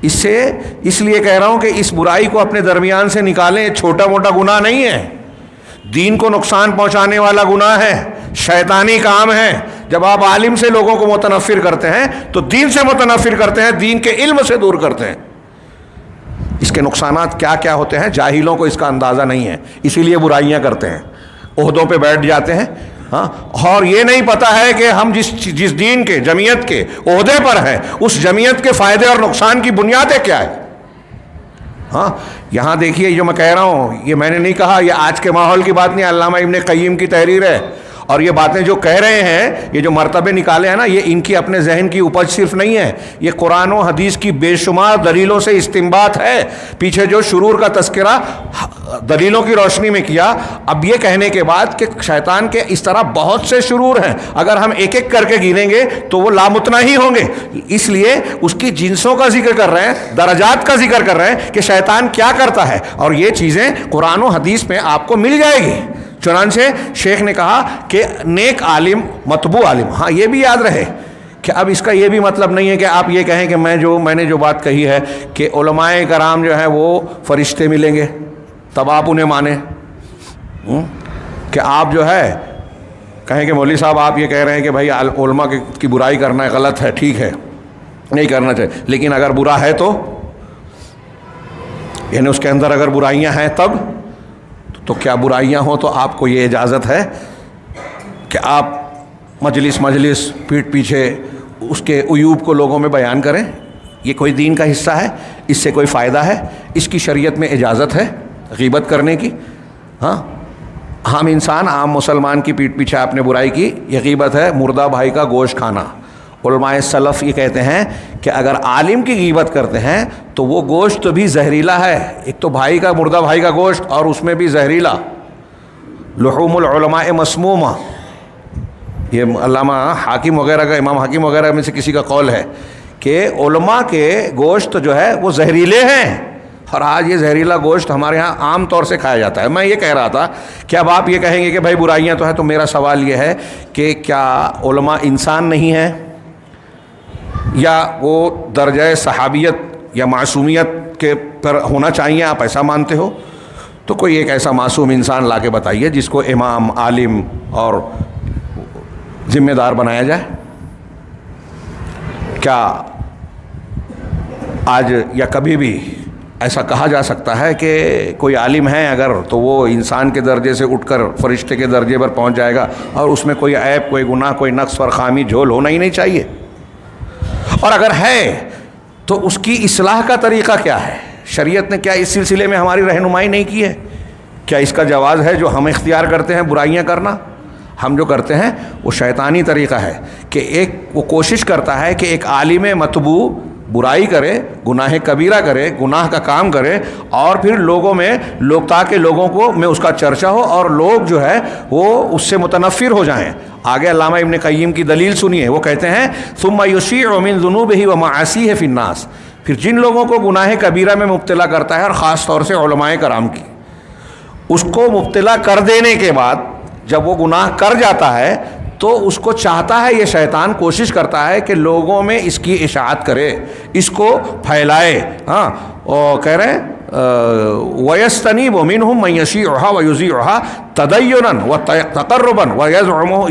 اس لیے کہہ رہا ہوں کہ اس برائی کو اپنے درمیان سے نکالیں۔ چھوٹا موٹا گناہ نہیں ہے، دین کو نقصان پہنچانے والا گناہ ہے، شیطانی کام ہے۔ جب آپ عالم سے لوگوں کو متنفر کرتے ہیں تو دین سے متنفر کرتے ہیں، دین کے علم سے دور کرتے ہیں۔ اس کے نقصانات کیا کیا ہوتے ہیں جاہلوں کو اس کا اندازہ نہیں ہے، اسی لیے برائیاں کرتے ہیں، عہدوں پہ بیٹھ جاتے ہیں، ہاں، اور یہ نہیں پتہ ہے کہ ہم جس دین کے، جمعیت کے عہدے پر ہیں، اس جمعیت کے فائدے اور نقصان کی بنیادیں کیا ہے۔ ہاں یہاں دیکھیے جو میں کہہ رہا ہوں، یہ میں نے نہیں کہا، یہ آج کے ماحول کی بات نہیں، علامہ ابن قیم کی تحریر ہے، اور یہ باتیں جو کہہ رہے ہیں، یہ جو مرتبے نکالے ہیں نا، یہ ان کی اپنے ذہن کی اپج صرف نہیں ہے، یہ قرآن و حدیث کی بے شمار دلیلوں سے استنباط ہے۔ پیچھے جو شرور کا تذکرہ دلیلوں کی روشنی میں کیا، اب یہ کہنے کے بعد کہ شیطان کے اس طرح بہت سے شرور ہیں، اگر ہم ایک ایک کر کے گنیں گے تو وہ لامتنا ہی ہوں گے، اس لیے اس کی جنسوں کا ذکر کر رہے ہیں، درجات کا ذکر کر رہے ہیں کہ شیطان کیا کرتا ہے، اور یہ چیزیں قرآن و حدیث میں آپ کو مل جائے گی۔ چنانچہ شیخ نے کہا کہ نیک عالم مطبوع عالم، ہاں یہ بھی یاد رہے کہ اب اس کا یہ بھی مطلب نہیں ہے کہ آپ یہ کہیں کہ میں نے جو بات کہی ہے کہ علماء کرام جو ہیں وہ فرشتے ملیں گے تب آپ انہیں مانیں، کہ آپ جو ہے کہیں کہ مولوی صاحب آپ یہ کہہ رہے ہیں کہ بھائی علماء کی برائی کرنا غلط ہے، ٹھیک ہے نہیں کرنا چاہیے، لیکن اگر برا ہے تو یعنی اس کے اندر اگر برائیاں ہیں تب تو کیا برائیاں ہوں تو آپ کو یہ اجازت ہے کہ آپ مجلس پیٹھ پیچھے اس کے عیوب کو لوگوں میں بیان کریں؟ یہ کوئی دین کا حصہ ہے؟ اس سے کوئی فائدہ ہے؟ اس کی شریعت میں اجازت ہے غیبت کرنے کی؟ ہاں، عام انسان، عام مسلمان کی پیٹھ پیچھے آپ نے برائی کی، یہ غیبت ہے، مردہ بھائی کا گوشت کھانا۔ علماء سلف یہ کہتے ہیں کہ اگر عالم کی غیبت کرتے ہیں تو وہ گوشت بھی زہریلا ہے، ایک تو بھائی کا، مردہ بھائی کا گوشت، اور اس میں بھی زہریلا۔ لحوم العلماء مسمومہ، یہ علامہ حاکم وغیرہ کا، امام حاکم وغیرہ میں سے کسی کا قول ہے کہ علماء کے گوشت جو ہے وہ زہریلے ہیں، اور آج یہ زہریلا گوشت ہمارے ہاں عام طور سے کھایا جاتا ہے۔ میں یہ کہہ رہا تھا کہ اب آپ یہ کہیں گے کہ بھائی برائیاں تو ہیں، تو میرا سوال یہ ہے کہ کیا علماء انسان نہیں ہیں، یا وہ درجہ صحابیت یا معصومیت کے پر ہونا چاہیے؟ آپ ایسا مانتے ہو تو کوئی ایک ایسا معصوم انسان لا کے بتائیے جس کو امام، عالم اور ذمہ دار بنایا جائے۔ کیا آج یا کبھی بھی ایسا کہا جا سکتا ہے کہ کوئی عالم ہے اگر تو وہ انسان کے درجے سے اٹھ کر فرشتے کے درجے پر پہنچ جائے گا، اور اس میں کوئی عیب، کوئی گناہ، کوئی نقص اور خامی جھول ہونا ہی نہیں چاہیے؟ اور اگر ہے تو اس کی اصلاح کا طریقہ کیا ہے؟ شریعت نے کیا اس سلسلے میں ہماری رہنمائی نہیں کی ہے؟ کیا اس کا جواز ہے جو ہم اختیار کرتے ہیں برائیاں کرنا؟ ہم جو کرتے ہیں وہ شیطانی طریقہ ہے کہ وہ کوشش کرتا ہے کہ ایک عالم مطبوع برائی کرے، گناہ کبیرہ کرے، گناہ کا کام کرے، اور پھر لوگوں میں تاکہ لوگوں کو میں اس کا چرچا ہو اور لوگ جو ہے وہ اس سے متنفر ہو جائیں۔ آگے علامہ ابن قیم کی دلیل سنیے، وہ کہتے ہیں ثم یشیع من ذنوبہ ومعاصیہ فی الناس، پھر جن لوگوں کو گناہ کبیرہ میں مبتلا کرتا ہے، اور خاص طور سے علماء کرام کی، اس کو مبتلا کر دینے کے بعد جب وہ گناہ کر جاتا ہے تو اس کو چاہتا ہے، یہ شیطان کوشش کرتا ہے کہ لوگوں میں اس کی اشاعت کرے، اس کو پھیلائے۔ ہاں، اور کہہ رہے ہیں وَيَسْتَنِيبُ مِنْهُمْ مَنْ يَشِيعُهَا وَيُذِيعُهَا تَدَيُّنًا وَتَقَرُّبًا وَيَزْعُمُهُ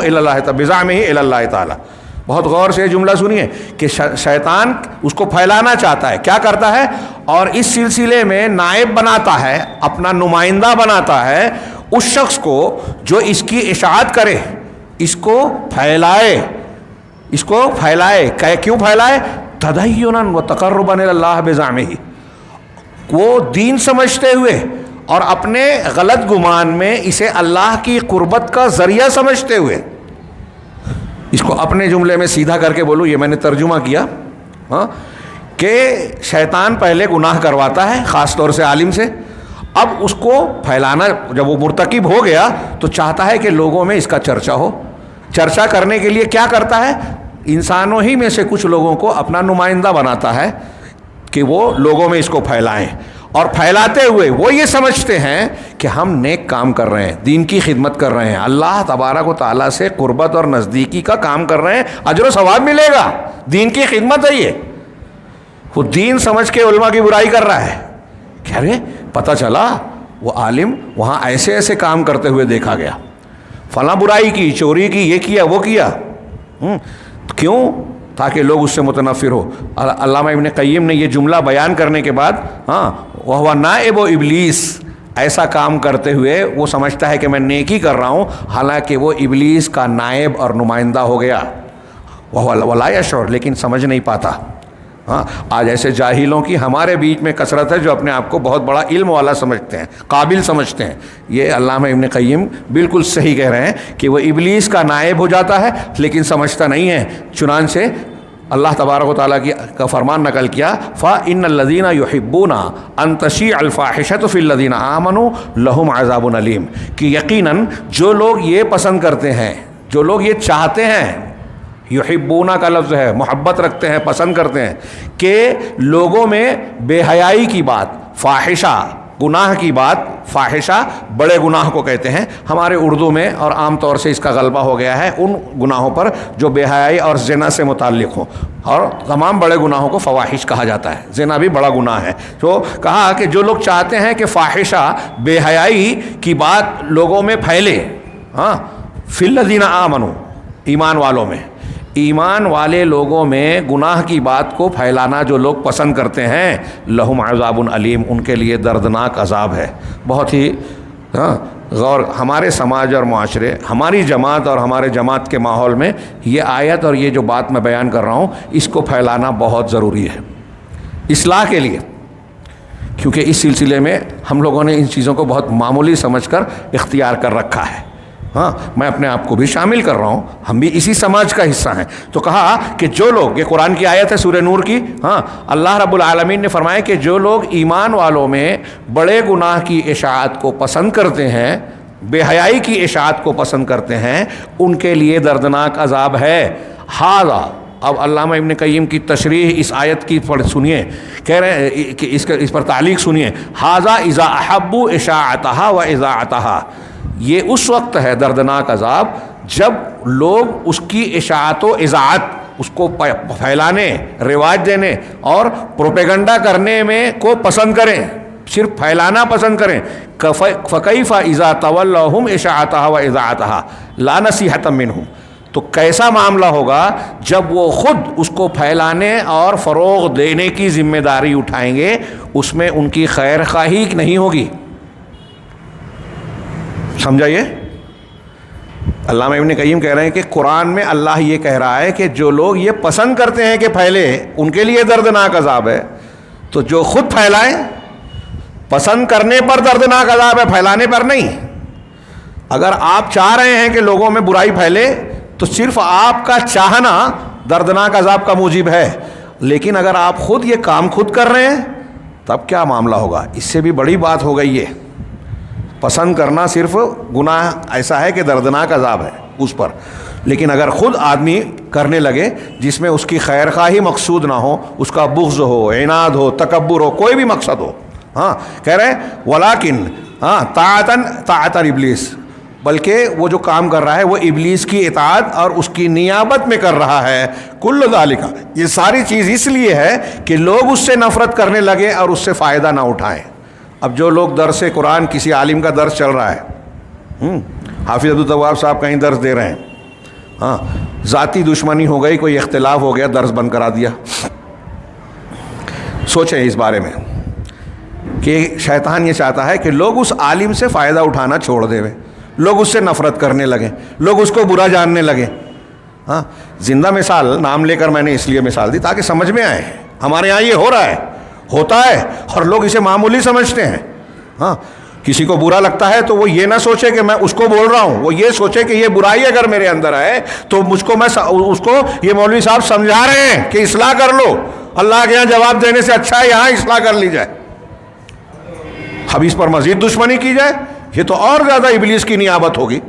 إِلَى اللَّهِ بِزَعْمِهِ إِلَى اللَّهِ تعالیٰ۔ بہت غور سے یہ جملہ سنیے کہ شیطان اس کو پھیلانا چاہتا ہے، کیا کرتا ہے، اور اس سلسلے میں نائب بناتا ہے، اپنا نمائندہ بناتا ہے اس شخص کو جو اس کی اشاعت کرے، اس کو پھیلائے، اس کو پھیلائے۔ کیوں پھیلائے؟ تدینا وتقربا الی اللہ بزعمہ، وہ دین سمجھتے ہوئے اور اپنے غلط گمان میں اسے اللہ کی قربت کا ذریعہ سمجھتے ہوئے۔ اس کو اپنے جملے میں سیدھا کر کے بولوں، یہ میں نے ترجمہ کیا کہ شیطان پہلے گناہ کرواتا ہے خاص طور سے عالم سے، اب اس کو پھیلانا، جب وہ مرتکب ہو گیا تو چاہتا ہے کہ لوگوں میں اس کا چرچا ہو۔ چرچا کرنے کے لیے کیا کرتا ہے؟ انسانوں ہی میں سے کچھ لوگوں کو اپنا نمائندہ بناتا ہے کہ وہ لوگوں میں اس کو پھیلائیں، اور پھیلاتے ہوئے وہ یہ سمجھتے ہیں کہ ہم نیک کام کر رہے ہیں، دین کی خدمت کر رہے ہیں، اللہ تبارک و تعالیٰ سے قربت اور نزدیکی کا کام کر رہے ہیں، اجر و ثواب ملے گا، دین کی خدمت ہے یہ۔ وہ دین سمجھ کے علماء کی برائی کر رہا ہے، کہہ رہے پتہ چلا وہ عالم وہاں ایسے ایسے کام کرتے ہوئے دیکھا گیا، فلاں برائی کی، چوری کی، یہ کیا وہ کیا، کیوں؟ تاکہ لوگ اس سے متنفر ہو۔ علامہ ابن قیم نے یہ جملہ بیان کرنے کے بعد وَهُوَ نَائِبُ ابلیس، ایسا کام کرتے ہوئے وہ سمجھتا ہے کہ میں نیکی کر رہا ہوں، حالانکہ وہ ابلیس کا نائب اور نمائندہ ہو گیا۔ وَلَا يَشْعُرُ، لیکن سمجھ نہیں پاتا، ہاں آج ایسے جاہلوں کی ہمارے بیچ میں کثرت ہے جو اپنے آپ کو بہت بڑا علم والا سمجھتے ہیں، قابل سمجھتے ہیں۔ یہ علامہ ابن قیم بالکل صحیح کہہ رہے ہیں کہ وہ ابلیس کا نائب ہو جاتا ہے لیکن سمجھتا نہیں ہے۔ چنانچہ اللہ تبارک و تعالیٰ کا فرمان نقل کیا، فَإِنَّ الَّذِينَ يُحِبُّونَ أَن تَشِيعَ الْفَاحِشَةُ فِي الَّذِينَ آمَنُوا لَهُمْ عَذَابٌ أَلِيمٌ، کہ یقیناً جو لوگ یہ پسند کرتے ہیں، جو لوگ یہ چاہتے ہیں، یحبون کا لفظ ہے، محبت رکھتے ہیں، پسند کرتے ہیں کہ لوگوں میں بے حیائی کی بات، فاحشہ گناہ کی بات، فاحشہ بڑے گناہ کو کہتے ہیں ہمارے اردو میں، اور عام طور سے اس کا غلبہ ہو گیا ہے ان گناہوں پر جو بے حیائی اور زنا سے متعلق ہوں، اور تمام بڑے گناہوں کو فواحش کہا جاتا ہے، زنا بھی بڑا گناہ ہے۔ تو کہا کہ جو لوگ چاہتے ہیں کہ فاحشہ بے حیائی کی بات لوگوں میں پھیلے، ہاں فی الذین آمنوا، ایمان والوں میں، ایمان والے لوگوں میں گناہ کی بات کو پھیلانا جو لوگ پسند کرتے ہیں، لہم عذاب علیم، ان کے لیے دردناک عذاب ہے۔ بہت ہی غور، ہمارے سماج اور معاشرے، ہماری جماعت اور ہمارے جماعت کے ماحول میں یہ آیت اور یہ جو بات میں بیان کر رہا ہوں اس کو پھیلانا بہت ضروری ہے اصلاح کے لیے، کیونکہ اس سلسلے میں ہم لوگوں نے ان چیزوں کو بہت معمولی سمجھ کر اختیار کر رکھا ہے۔ ہاں میں اپنے آپ کو بھی شامل کر رہا ہوں، ہم بھی اسی سماج کا حصہ ہیں۔ تو کہا کہ جو لوگ، یہ قرآن کی آیت ہے سورہ نور کی، ہاں اللہ رب العالمین نے فرمایا کہ جو لوگ ایمان والوں میں بڑے گناہ کی اشاعت کو پسند کرتے ہیں، بے حیائی کی اشاعت کو پسند کرتے ہیں، ان کے لیے دردناک عذاب ہے۔ ھذا، اب علامہ ابن قیم کی تشریح اس آیت کی سنیے، کہہ رہے ہیں کہ اس پر تعلیق سنیے، ھذا اذا احبوا اشاعتها و اذاعتها، یہ اس وقت ہے دردناک عذاب جب لوگ اس کی اشاعت و اذاعت، اس کو پھیلانے، رواج دینے اور پروپیگنڈا کرنے میں کو پسند کریں، صرف پھیلانا پسند کریں۔ فکیف اذا تولوہم اشاعتها و اذاعتها لا نصیحۃ منہم، تو کیسا معاملہ ہوگا جب وہ خود اس کو پھیلانے اور فروغ دینے کی ذمہ داری اٹھائیں گے، اس میں ان کی خیر خواہی نہیں ہوگی۔ سمجھائیے، علامہ ابن قیم کہہ رہے ہیں کہ قرآن میں اللہ یہ کہہ رہا ہے کہ جو لوگ یہ پسند کرتے ہیں کہ پھیلے، ان کے لیے دردناک عذاب ہے۔ تو جو خود پھیلائیں، پسند کرنے پر دردناک عذاب ہے، پھیلانے پر نہیں۔ اگر آپ چاہ رہے ہیں کہ لوگوں میں برائی پھیلے تو صرف آپ کا چاہنا دردناک عذاب کا موجب ہے، لیکن اگر آپ خود یہ کام خود کر رہے ہیں تب کیا معاملہ ہوگا؟ اس سے بھی بڑی بات ہو گئی ہے۔ پسند کرنا صرف گناہ ایسا ہے کہ دردناک عذاب ہے اس پر، لیکن اگر خود آدمی کرنے لگے جس میں اس کی خیر خواہی مقصود نہ ہو، اس کا بغض ہو، عناد ہو، تکبر ہو، کوئی بھی مقصد ہو، ہاں کہہ رہے ہیں ولیکن طاعتاً ابلیس، بلکہ وہ جو کام کر رہا ہے وہ ابلیس کی اطاعت اور اس کی نیابت میں کر رہا ہے۔ کل ذالک، یہ ساری چیز اس لیے ہے کہ لوگ اس سے نفرت کرنے لگے اور اس سے فائدہ نہ اٹھائیں۔ اب جو لوگ درس قرآن، کسی عالم کا درس چل رہا ہے، حافظ عبدالتواب صاحب کہیں درس دے رہے ہیں، ہاں ذاتی دشمنی ہو گئی، کوئی اختلاف ہو گیا، درس بند کرا دیا۔ سوچیں اس بارے میں کہ شیطان یہ چاہتا ہے کہ لوگ اس عالم سے فائدہ اٹھانا چھوڑ دیں، لوگ اس سے نفرت کرنے لگیں، لوگ اس کو برا جاننے لگیں۔ ہاں زندہ مثال نام لے کر میں نے اس لیے مثال دی تاکہ سمجھ میں آئے، ہمارے یہاں یہ ہو رہا ہے، ہوتا ہے، اور لوگ اسے معمولی سمجھتے ہیں۔ ہاں کسی کو برا لگتا ہے تو وہ یہ نہ سوچے کہ میں اس کو بول رہا ہوں، وہ یہ سوچے کہ یہ برائی اگر میرے اندر ہے تو مجھ کو، میں اس کو، یہ مولوی صاحب سمجھا رہے ہیں کہ اصلاح کر لو، اللہ کے یہاں جواب دینے سے اچھا ہے یہاں اصلاح کر لی جائے، اب اس پر مزید دشمنی کی جائے، یہ تو اور زیادہ ابلیس کی نیابت ہوگی۔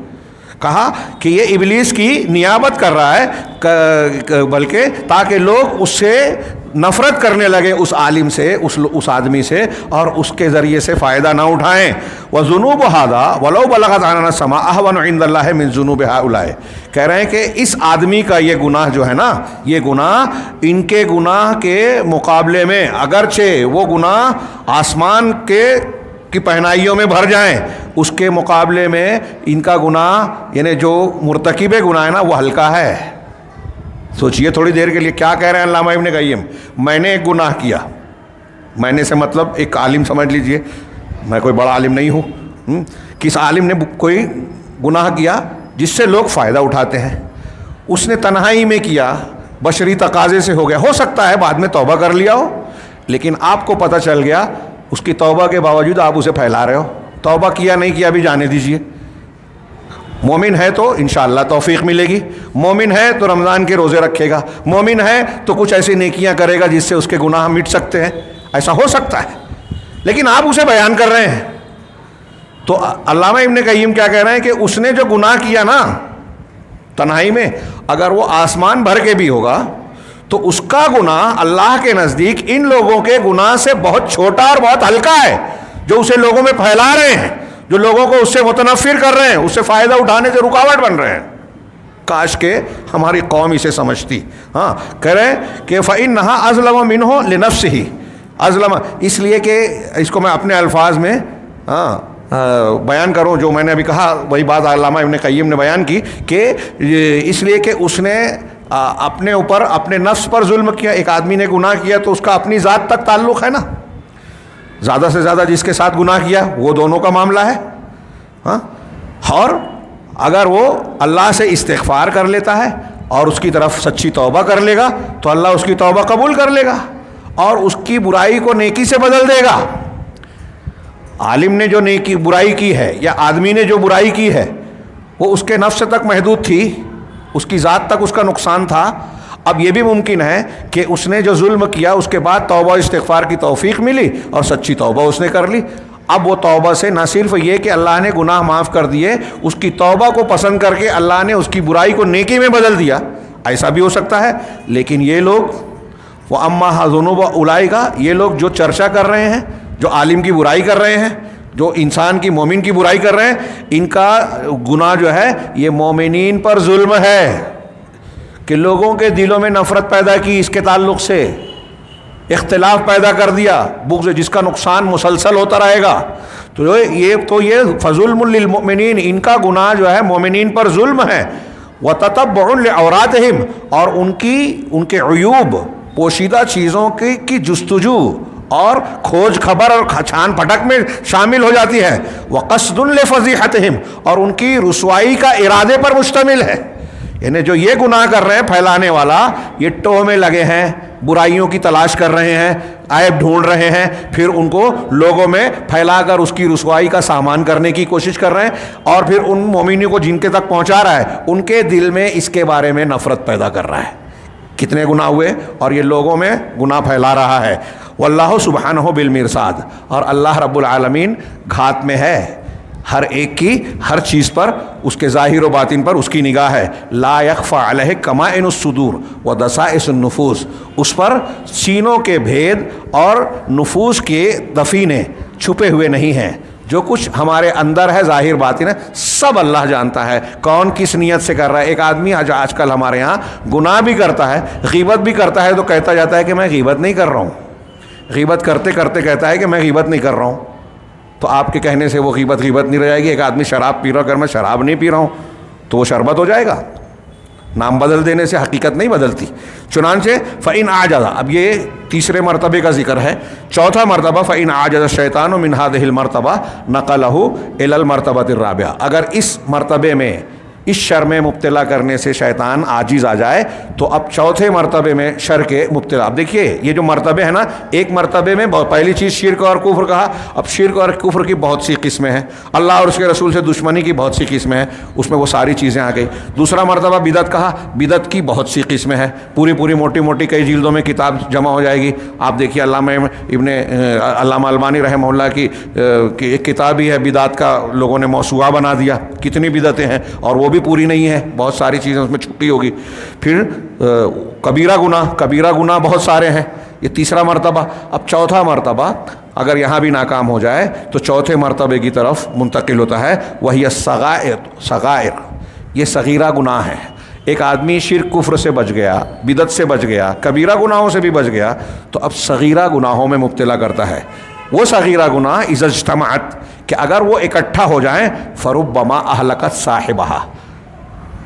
کہا کہ یہ ابلیس کی نیابت کر رہا ہے، بلکہ تاکہ لوگ اس سے نفرت کرنے لگے، اس عالم سے، اس آدمی سے، اور اس کے ذریعے سے فائدہ نہ اٹھائیں۔ وَذُنُوبُ هَذَا وَلَوْ بَلَغَتْ عَنَانَ السَّمَاءِ أَهْوَنُ عِندَ اللَّهِ مِنْ ذُنُوبِ هَؤُلَاءِ، کہہ رہے ہیں کہ اس آدمی کا یہ گناہ جو ہے نا، یہ گناہ ان کے گناہ کے مقابلے میں، اگرچہ وہ گناہ آسمان کی پہنائیوں میں بھر جائیں، اس کے مقابلے میں ان کا گناہ، یعنی جو مرتکب گناہ ہے نا، وہ ہلکا ہے۔ سوچئے تھوڑی دیر کے لیے کیا کہہ رہے ہیں علامہ ابن قیم، میں نے ایک گناہ کیا، میں نے سے مطلب ایک عالم سمجھ لیجئے، میں کوئی بڑا عالم نہیں ہوں، کس عالم نے کوئی گناہ کیا جس سے لوگ فائدہ اٹھاتے ہیں، اس نے تنہائی میں کیا، بشری تقاضے سے ہو گیا. ہو سکتا ہے بعد میں توبہ کر لیا ہو, لیکن آپ کو پتہ چل گیا اس کی توبہ کے باوجود آپ اسے پھیلا رہے ہو. توبہ کیا نہیں کیا بھی جانے دیجئے. مومن ہے تو انشاءاللہ توفیق ملے گی, مومن ہے تو رمضان کے روزے رکھے گا, مومن ہے تو کچھ ایسی نیکیاں کرے گا جس سے اس کے گناہ مٹ سکتے ہیں, ایسا ہو سکتا ہے. لیکن آپ اسے بیان کر رہے ہیں. تو علامہ ابن قیم کیا کہہ رہے ہیں کہ اس نے جو گناہ کیا نا تنہائی میں, اگر وہ آسمان بھر کے بھی ہوگا تو اس کا گناہ اللہ کے نزدیک ان لوگوں کے گناہ سے بہت چھوٹا اور بہت ہلکا ہے جو اسے لوگوں میں پھیلا رہے ہیں, جو لوگوں کو اس سے متنفر کر رہے ہیں, اس سے فائدہ اٹھانے سے رکاوٹ بن رہے ہیں. کاش کہ ہماری قوم اسے سمجھتی. ہاں کہہ رہے ہیں کہ فَإِنَّهَا أَظْلَمَ مِنْهُ لِنَفْسِهِ, اظلم اس لیے کہ اس کو میں اپنے الفاظ میں بیان کروں, جو میں نے ابھی کہا وہی بات علامہ ابن قیم نے بیان کی کہ اس لیے کہ اس نے اپنے اوپر اپنے نفس پر ظلم کیا. ایک آدمی نے گناہ کیا تو اس کا اپنی ذات تک تعلق ہے نا, زیادہ سے زیادہ جس کے ساتھ گناہ کیا وہ دونوں کا معاملہ ہے. ہاں, اور اگر وہ اللہ سے استغفار کر لیتا ہے اور اس کی طرف سچی توبہ کر لے گا تو اللہ اس کی توبہ قبول کر لے گا اور اس کی برائی کو نیکی سے بدل دے گا. عالم نے جو نیکی برائی کی ہے یا آدمی نے جو برائی کی ہے وہ اس کے نفس تک محدود تھی, اس کی ذات تک اس کا نقصان تھا. اب یہ بھی ممکن ہے کہ اس نے جو ظلم کیا اس کے بعد توبہ استغفار کی توفیق ملی اور سچی توبہ اس نے کر لی. اب وہ توبہ سے نہ صرف یہ کہ اللہ نے گناہ معاف کر دیے, اس کی توبہ کو پسند کر کے اللہ نے اس کی برائی کو نیکی میں بدل دیا, ایسا بھی ہو سکتا ہے. لیکن یہ لوگ وَأَمَّا ذُنُوبُ أُولَٰئِكَ, یہ لوگ جو چرچا کر رہے ہیں, جو عالم کی برائی کر رہے ہیں, جو انسان کی مومن کی برائی کر رہے ہیں, ان کا گناہ جو ہے یہ مومنین پر ظلم ہے کہ لوگوں کے دلوں میں نفرت پیدا کی, اس کے تعلق سے اختلاف پیدا کر دیا, بغض جس کا نقصان مسلسل ہوتا رہے گا. تو یہ فظلم للمؤمنین, ان کا گناہ جو ہے مومنین پر ظلم ہے. وَتَتَبُّعٌ لِعَوْرَاتِهِمْ, اور ان کے عیوب پوشیدہ چیزوں کی جستجو اور کھوج خبر اور چھان پھٹک میں شامل ہو جاتی ہے. وَقَصْدٌ لِفَضِيحَتِهِمْ, اور ان کی رسوائی کا ارادے پر مشتمل ہے. یعنی جو یہ گناہ کر رہے ہیں پھیلانے والا, یہ ٹوہ میں لگے ہیں, برائیوں کی تلاش کر رہے ہیں, عیب ڈھونڈ رہے ہیں, پھر ان کو لوگوں میں پھیلا کر اس کی رسوائی کا سامان کرنے کی کوشش کر رہے ہیں, اور پھر ان مومنوں کو جن کے تک پہنچا رہا ہے ان کے دل میں اس کے بارے میں نفرت پیدا کر رہا ہے. کتنے گناہ ہوئے اور یہ لوگوں میں گناہ پھیلا رہا ہے. واللہ سبحانہ بالمرصاد, اور اللہ رب العالمین گھات میں ہے ہر ایک کی, ہر چیز پر, اس کے ظاہر و باطن پر اس کی نگاہ ہے. لا یخفی علیہ کمائن الصدور ودسائس النفوس, اس پر سینوں کے بھید اور نفوس کے دفینے چھپے ہوئے نہیں ہیں. جو کچھ ہمارے اندر ہے ظاہر باطن ہے سب اللہ جانتا ہے, کون کس نیت سے کر رہا ہے. ایک آدمی آج کل ہمارے ہاں گناہ بھی کرتا ہے, غیبت بھی کرتا ہے, تو کہتا جاتا ہے کہ میں غیبت نہیں کر رہا ہوں. غیبت کرتے کرتے کہتا ہے کہ میں غیبت نہیں کر رہا ہوں. تو آپ کے کہنے سے وہ غیبت نہیں رہ جائے گی. ایک آدمی شراب پی رہا, اگر میں شراب نہیں پی رہا ہوں تو وہ شربت ہو جائے گا. نام بدل دینے سے حقیقت نہیں بدلتی. چنانچہ فَإِنْ عَجَزَ, اب یہ تیسرے مرتبے کا ذکر ہے. چوتھا مرتبہ فَإِنْ عَجَزَ الشَّيْطَانُ مِنْ هَذِهِ الْمَرْتَبَةِ نَقَلَهُ إِلَى الْمَرْتَبَةِ الرَّابِعَةِ, اگر اس مرتبے میں اس شر میں مبتلا کرنے سے شیطان عاجز آ جائے تو اب چوتھے مرتبے میں شر کے مبتلا. اب دیکھیے یہ جو مرتبے ہیں نا, ایک مرتبے میں پہلی چیز شرک اور کفر کہا, اب شرک اور کفر کی بہت سی قسمیں ہیں, اللہ اور اس کے رسول سے دشمنی کی بہت سی قسمیں ہیں, اس میں وہ ساری چیزیں آ گئی. دوسرا مرتبہ بدعت کہا, بدعت کی بہت سی قسمیں ہیں, پوری موٹی کئی جلدوں میں کتاب جمع ہو جائے گی. آپ دیکھیے علامہ البانی رحمہ اللہ کی ایک کتاب ہی ہے بدعت کا, لوگوں نے موسوعہ بنا دیا, کتنی بدعتیں ہیں اور وہ بھی پوری نہیں ہے, بہت ساری چیزیں اس میں چھپی ہوگی. پھر کبیرہ گناہ بہت سارے ہیں, یہ تیسرا مرتبہ. اب چوتھا مرتبہ اگر یہاں بھی ناکام ہو جائے تو چوتھے مرتبے کی طرف منتقل ہوتا ہے, وہی صغائر, یہ صغیرہ گناہ ہے. ایک آدمی شرک کفر سے بچ گیا, بدعت سے بچ گیا, کبیرہ گناہوں سے بھی بچ گیا, تو اب صغیرہ گناہوں میں مبتلا کرتا ہے. وہ صغیرہ گناہ اذا اجتمعت, کہ اگر وہ اکٹھا ہو جائیں, فربما اہلکت صاحبہا,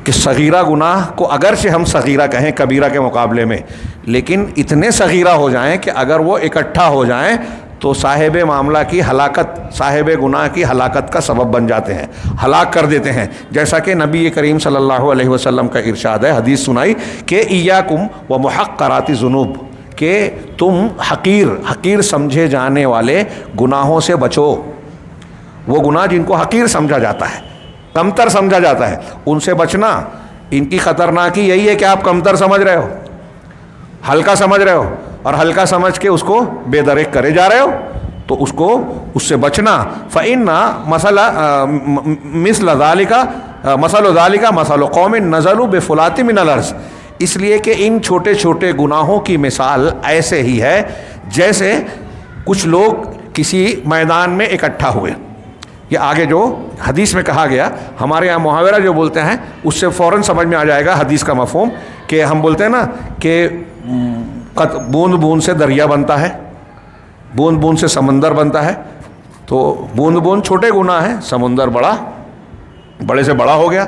کہ صغیرہ گناہ کو اگرچہ ہم صغیرہ کہیں کبیرہ کے مقابلے میں, لیکن اتنے صغیرہ ہو جائیں کہ اگر وہ اکٹھا ہو جائیں تو صاحب معاملہ کی ہلاکت، صاحب گناہ کی ہلاکت کا سبب بن جاتے ہیں، ہلاک کر دیتے ہیں. جیسا کہ نبی کریم صلی اللہ علیہ وسلم کا ارشاد ہے، حدیث سنائی کہ ایاکم و محقرات الذنوب، کہ تم حقیر سمجھے جانے والے گناہوں سے بچو. وہ گناہ جن کو حقیر سمجھا جاتا ہے، کمتر سمجھا جاتا ہے، ان سے بچنا. ان کی خطرناکی یہی ہے کہ آپ کمتر سمجھ رہے ہو، ہلکا سمجھ رہے ہو، اور ہلکا سمجھ کے اس کو بے درک کرے جا رہے ہو، تو اس سے بچنا. فَإِنَّ مِثْلَ ذَلِكَ مَثَلُ ذَلِكَ مَثَلُ قَوْمٍ نَزَلُوا بِفُلَاتٍ مِنَ الْأَرْضِ، اس لیے کہ ان چھوٹے چھوٹے گناہوں کی مثال ایسے ہی ہے جیسے کچھ لوگ کسی میدان میں اکٹھا ہوئے. یہ آگے جو حدیث میں کہا گیا، ہمارے یہاں محاورہ جو بولتے ہیں اس سے فوراً سمجھ میں آ جائے گا حدیث کا مفہوم، کہ ہم بولتے ہیں نا کہ بوند بوند سے دریا بنتا ہے، بوند بوند سے سمندر بنتا ہے. تو بوند بوند چھوٹے گناہ ہیں، سمندر بڑے سے بڑا ہو گیا.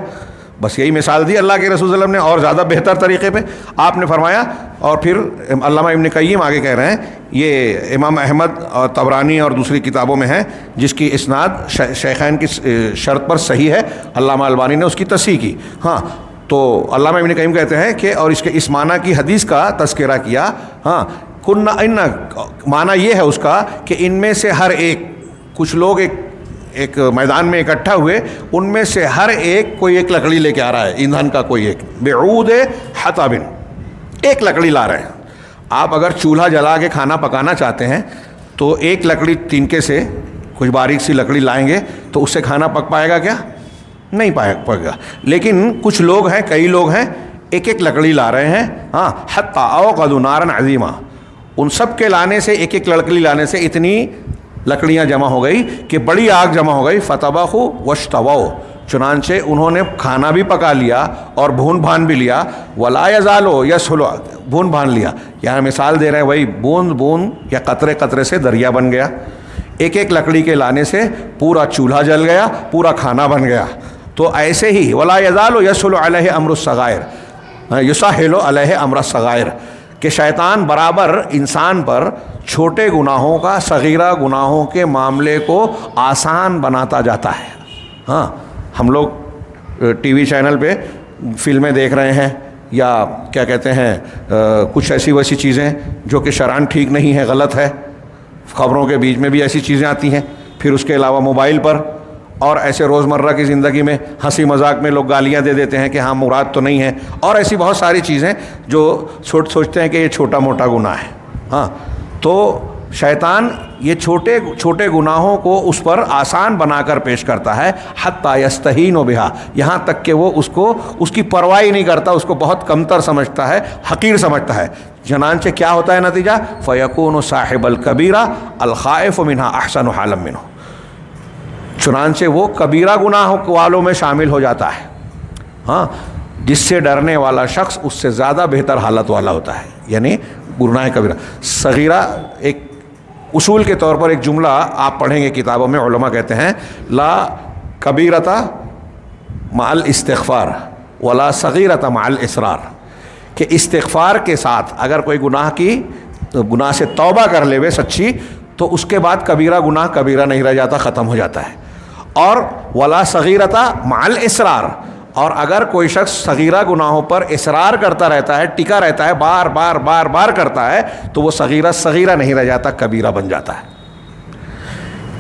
بس یہی مثال دی اللہ کے رسول صلی اللہ علیہ وسلم نے، اور زیادہ بہتر طریقے پہ آپ نے فرمایا. اور پھر علامہ ابن قیم آگے کہہ رہے ہیں، یہ امام احمد اور طبرانی اور دوسری کتابوں میں ہے، جس کی اسناد شیخین کی شرط پر صحیح ہے، علامہ البانی نے اس کی تصحیح کی. ہاں، تو علامہ ابن قیم کہتے ہیں کہ اور اس معنی کی حدیث کا تذکرہ کیا. ہاں، ان معنی یہ ہے اس کا کہ ان میں سے ہر ایک، کچھ لوگ ایک میدان میں اکٹھا ہوئے، ان میں سے ہر ایک کوئی ایک لکڑی لے کے آ رہا ہے، ایندھن کا کوئی ایک، بعود حطب، ایک لکڑی لا رہے ہیں. آپ اگر چولہا جلا کے کھانا پکانا چاہتے ہیں تو ایک لکڑی تنکے سے کچھ باریک سی لکڑی لائیں گے تو اس سے کھانا پک پائے گا کیا؟ نہیں پکے گا. لیکن کچھ لوگ ہیں، کئی لوگ ہیں، ایک ایک لکڑی لا رہے ہیں. ہاں، حتی اوقدوا نارا عظیما، ان سب کے لانے سے، ایک ایک لکڑی لانے سے اتنی لکڑیاں جمع ہو گئی کہ بڑی آگ جمع ہو گئی. فتبخوا واشتووا، چنانچہ انہوں نے کھانا بھی پکا لیا اور بھون بھان بھی لیا. ولا یزال یسہل، بھون بھان لیا. یہاں مثال دے رہے ہیں وہی بوند بوند یا قطرے قطرے سے دریا بن گیا. ایک ایک لکڑی کے لانے سے پورا چولہا جل گیا، پورا کھانا بن گیا. تو ایسے ہی ولا یزال یسہل علیہ امر الصغائر، یسہل علیہ امر الصغائر، کہ شیطان برابر انسان پر چھوٹے گناہوں کا، صغیرہ گناہوں کے معاملے کو آسان بناتا جاتا ہے. ہاں، ہم لوگ ٹی وی چینل پہ فلمیں دیکھ رہے ہیں، یا کیا کہتے ہیں، کچھ ایسی ویسی چیزیں جو کہ شرعاً ٹھیک نہیں ہے، غلط ہے. خبروں کے بیچ میں بھی ایسی چیزیں آتی ہیں. پھر اس کے علاوہ موبائل پر اور ایسے روزمرہ کی زندگی میں ہنسی مذاق میں لوگ گالیاں دے دیتے ہیں کہ ہاں مراد تو نہیں ہے، اور ایسی بہت ساری چیزیں جو سوچتے ہیں کہ یہ چھوٹا موٹا گناہ ہے. ہاں، تو شیطان یہ چھوٹے گناہوں کو اس پر آسان بنا کر پیش کرتا ہے. حتی یستہین بہا، یہاں تک کہ وہ اس کی پرواہ نہیں کرتا، اس کو بہت کمتر سمجھتا ہے، حقیر سمجھتا ہے. چنانچہ کیا ہوتا ہے نتیجہ؟ فیکون صاحب الکبیرہ الخائف منہا احسن حالا منہ، چنانچہ وہ کبیرہ گناہ والوں میں شامل ہو جاتا ہے. ہاں، جس سے ڈرنے والا شخص اس سے زیادہ بہتر حالت والا ہوتا ہے. یعنی گناہ کبیرہ. صغیرہ ایک اصول کے طور پر ایک جملہ آپ پڑھیں گے کتابوں میں، علماء کہتے ہیں لا کبیرۃ مع الاستغفار ولا صغیرۃ مع الاصرار، کہ استغفار کے ساتھ اگر کوئی گناہ سے توبہ کر لے سچی، تو اس کے بعد کبیرہ گناہ کبیرہ نہیں رہ جاتا، ختم ہو جاتا ہے. اور ولا صغیرۃ مع الاصرار، اور اگر کوئی شخص صغیرہ گناہوں پر اصرار کرتا رہتا ہے، ٹکا رہتا ہے، بار بار کرتا ہے، تو وہ صغیرہ نہیں رہ جاتا، کبیرہ بن جاتا ہے.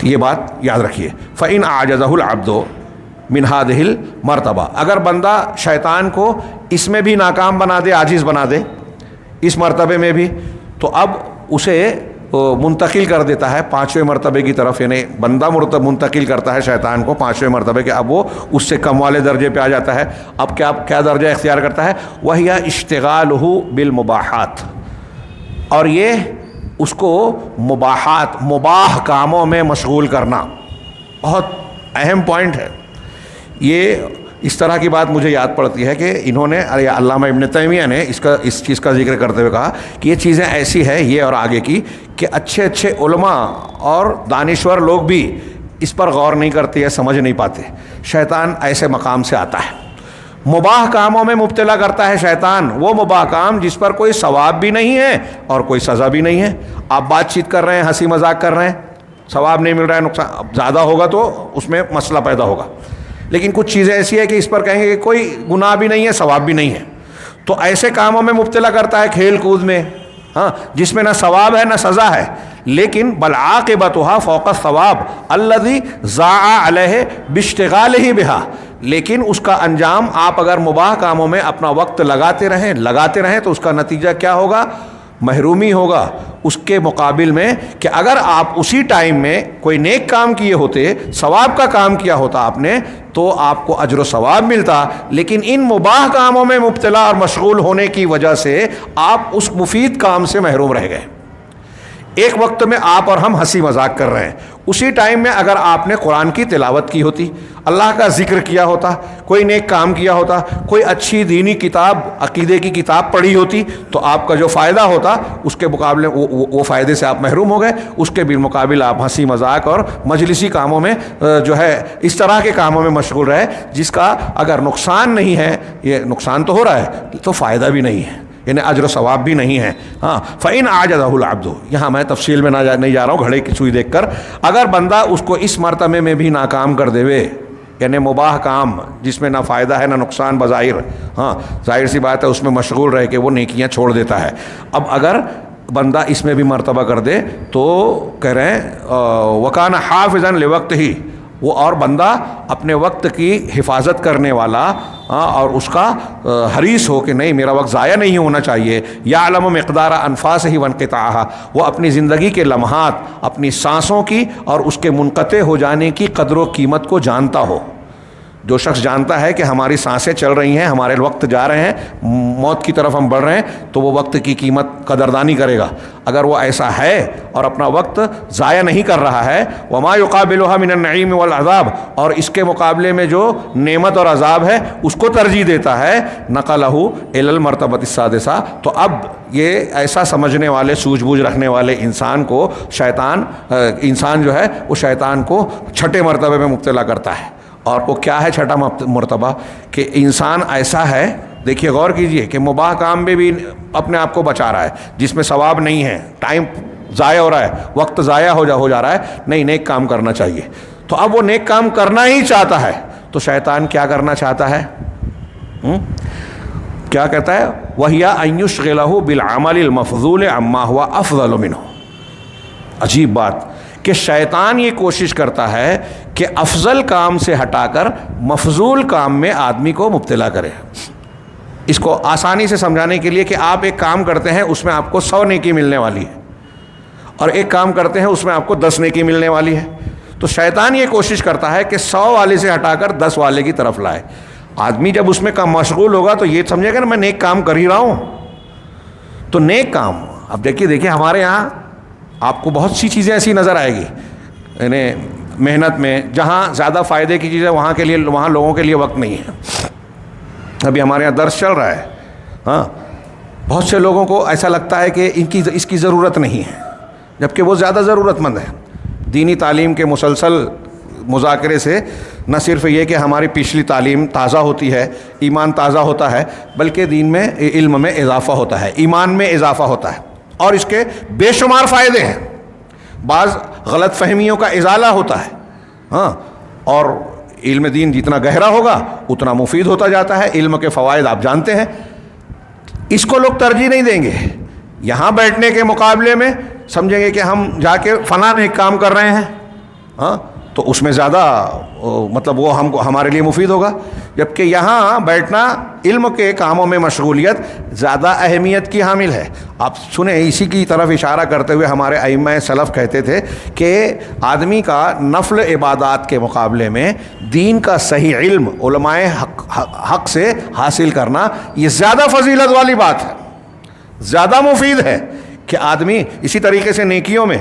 یہ بات یاد رکھیے. فَإِنْ أَعْجَزَهُ الْعَبْدُ مِنْ هَذِهِ الْمَرْتَبَةِ، اگر بندہ شیطان کو اس میں بھی ناکام بنا دے، عاجز بنا دے اس مرتبے میں بھی، تو اب اسے منتقل کر دیتا ہے 5ویں مرتبے کی طرف. یعنی بندہ منتقل کرتا ہے شیطان کو 5ویں مرتبے کے، اب وہ اس سے کم والے درجے پہ آ جاتا ہے. اب کیا درجہ اختیار کرتا ہے؟ وَهِيَ اشْتِغَالُهُ بِالْمُبَاحَاتِ، اور یہ اس کو مباح کاموں میں مشغول کرنا. بہت اہم پوائنٹ ہے یہ. اس طرح کی بات مجھے یاد پڑتی ہے کہ انہوں نے، علامہ ابن تیمیہ نے اس چیز کا ذکر کرتے ہوئے کہا کہ یہ چیزیں ایسی ہے، یہ اور آگے کی، کہ اچھے علماء اور دانشور لوگ بھی اس پر غور نہیں کرتے یا سمجھ نہیں پاتے. شیطان ایسے مقام سے آتا ہے. مباح کاموں میں مبتلا کرتا ہے شیطان، وہ مباح کام جس پر کوئی ثواب بھی نہیں ہے اور کوئی سزا بھی نہیں ہے۔ آپ بات چیت کر رہے ہیں، ہنسی مذاق کر رہے ہیں، ثواب نہیں مل رہا ہے، نقصان اب زیادہ ہوگا تو اس میں مسئلہ پیدا ہوگا، لیکن کچھ چیزیں ایسی ہے کہ اس پر کہیں گے کہ کوئی گناہ بھی نہیں ہے، ثواب بھی نہیں ہے، تو ایسے کاموں میں مبتلا کرتا ہے، کھیل کود میں، ہاں، جس میں نہ ثواب ہے نہ سزا ہے، لیکن بالعاقبتها فوق الثواب الذي ضاع علیہ باشتغالہ بہا، لیکن اس کا انجام آپ اگر مباح کاموں میں اپنا وقت لگاتے رہیں تو اس کا نتیجہ کیا ہوگا؟ محرومی ہوگا، اس کے مقابل میں کہ اگر آپ اسی ٹائم میں کوئی نیک کام کیے ہوتے، ثواب کا کام کیا ہوتا آپ نے، تو آپ کو اجر و ثواب ملتا، لیکن ان مباح کاموں میں مبتلا اور مشغول ہونے کی وجہ سے آپ اس مفید کام سے محروم رہ گئے۔ ایک وقت میں آپ اور ہم ہنسی مذاق کر رہے ہیں، اسی ٹائم میں اگر آپ نے قرآن کی تلاوت کی ہوتی، اللہ کا ذکر کیا ہوتا، کوئی نیک کام کیا ہوتا، کوئی اچھی دینی کتاب، عقیدے کی کتاب پڑھی ہوتی، تو آپ کا جو فائدہ ہوتا اس کے مقابلے وہ فائدے سے آپ محروم ہو گئے، اس کے بالمقابل آپ ہنسی مذاق اور مجلسی کاموں میں جو ہے اس طرح کے کاموں میں مشغول رہے جس کا اگر نقصان نہیں ہے، یہ نقصان تو ہو رہا ہے تو فائدہ بھی نہیں ہے، یعنی اجر و ثواب بھی نہیں ہے۔ ہاں، فَإِنْ عَجَزَهُ الْعَبْدُ، یہاں میں تفصیل میں نہیں جا رہا ہوں، گھڑے کی سوئی دیکھ کر، اگر بندہ اس کو اس مرتبے میں بھی ناکام کر دے، یعنی مباح کام جس میں نہ فائدہ ہے نہ نقصان بظاہر، ہاں ظاہر سی بات ہے اس میں مشغول رہ کے وہ نیکیاں چھوڑ دیتا ہے، اب اگر بندہ اس میں بھی مرتبہ کر دے تو کہہ رہے ہیں وَكَانَ حَافِظًا لِوَقْتِهِ، وہ اور بندہ اپنے وقت کی حفاظت کرنے والا اور اس کا حریص ہو کہ نہیں میرا وقت ضائع نہیں ہونا چاہیے، یعلم مقدار انفاسہ وانقطاعہا، وہ اپنی زندگی کے لمحات، اپنی سانسوں کی اور اس کے منقطع ہو جانے کی قدر و قیمت کو جانتا ہو۔ جو شخص جانتا ہے کہ ہماری سانسیں چل رہی ہیں، ہمارے وقت جا رہے ہیں، موت کی طرف ہم بڑھ رہے ہیں، تو وہ وقت کی قیمت قدردانی کرے گا۔ اگر وہ ایسا ہے اور اپنا وقت ضائع نہیں کر رہا ہے، وما يقابلها من النعیم والعذاب، اور اس کے مقابلے میں جو نعمت اور عذاب ہے اس کو ترجیح دیتا ہے، نقلہ الی المرتبۃ السادسہ، تو اب یہ ایسا سمجھنے والے، سوجھ بوجھ رکھنے والے انسان کو انسان جو ہے وہ شیطان کو چھٹے مرتبے میں مبتلا کرتا ہے۔ اور وہ کیا ہے چھٹا مرتبہ؟ کہ انسان ایسا ہے، دیکھیے غور کیجئے کہ مباح کام میں بھی اپنے آپ کو بچا رہا ہے جس میں ثواب نہیں ہے، ٹائم ضائع ہو رہا ہے، وقت ضائع ہو جا رہا ہے، نہیں نیک کام کرنا چاہیے، تو اب وہ نیک کام کرنا ہی چاہتا ہے، تو شیطان کیا کرنا چاہتا ہے؟ کیا کہتا ہے؟ وَهِيَ أَن يُشْغِلَهُ بِالْعَمَلِ الْمَفْضُولِ عَمَّا هُوَ أَفْضَلُ مِنْهُ۔ عجیب بات کہ شیطان یہ کوشش کرتا ہے کہ افضل کام سے ہٹا کر مفضول کام میں آدمی کو مبتلا کرے۔ اس کو آسانی سے سمجھانے کے لیے کہ آپ ایک کام کرتے ہیں اس میں آپ کو 100 نیکی ملنے والی ہے، اور ایک کام کرتے ہیں اس میں آپ کو 10 نیکی ملنے والی ہے، تو شیطان یہ کوشش کرتا ہے کہ 100 والے سے ہٹا کر 10 والے کی طرف لائے۔ آدمی جب اس میں کم مشغول ہوگا تو یہ سمجھے گا نا میں نیک کام کر ہی رہا ہوں، تو نیک کام، اب دیکھیے ہمارے یہاں آپ کو بہت سی چیزیں ایسی نظر آئے گی، یعنی محنت میں جہاں زیادہ فائدے کی چیزیں وہاں لوگوں کے لیے وقت نہیں ہے۔ ابھی ہمارے یہاں درس چل رہا ہے، ہاں بہت سے لوگوں کو ایسا لگتا ہے کہ اس کی ضرورت نہیں ہے، جبکہ وہ زیادہ ضرورت مند ہے۔ دینی تعلیم کے مسلسل مذاکرے سے نہ صرف یہ کہ ہماری پچھلی تعلیم تازہ ہوتی ہے، ایمان تازہ ہوتا ہے، بلکہ دین میں علم میں اضافہ ہوتا ہے، ایمان میں اضافہ ہوتا ہے، اور اس کے بے شمار فائدے ہیں۔ بعض غلط فہمیوں کا ازالہ ہوتا ہے، ہاں، اور علم دین جتنا گہرا ہوگا اتنا مفید ہوتا جاتا ہے۔ علم کے فوائد آپ جانتے ہیں، اس کو لوگ ترجیح نہیں دیں گے۔ یہاں بیٹھنے کے مقابلے میں سمجھیں گے کہ ہم جا کے فلاں ایک کام کر رہے ہیں، ہاں، تو اس میں زیادہ مطلب وہ ہمارے لیے مفید ہوگا، جبکہ یہاں بیٹھنا علم کے کاموں میں مشغولیت زیادہ اہمیت کی حامل ہے۔ آپ سنیں، اسی کی طرف اشارہ کرتے ہوئے ہمارے ائمہ سلف کہتے تھے کہ آدمی کا نفل عبادات کے مقابلے میں دین کا صحیح علم علماء حق سے حاصل کرنا یہ زیادہ فضیلت والی بات ہے، زیادہ مفید ہے کہ آدمی اسی طریقے سے نیکیوں میں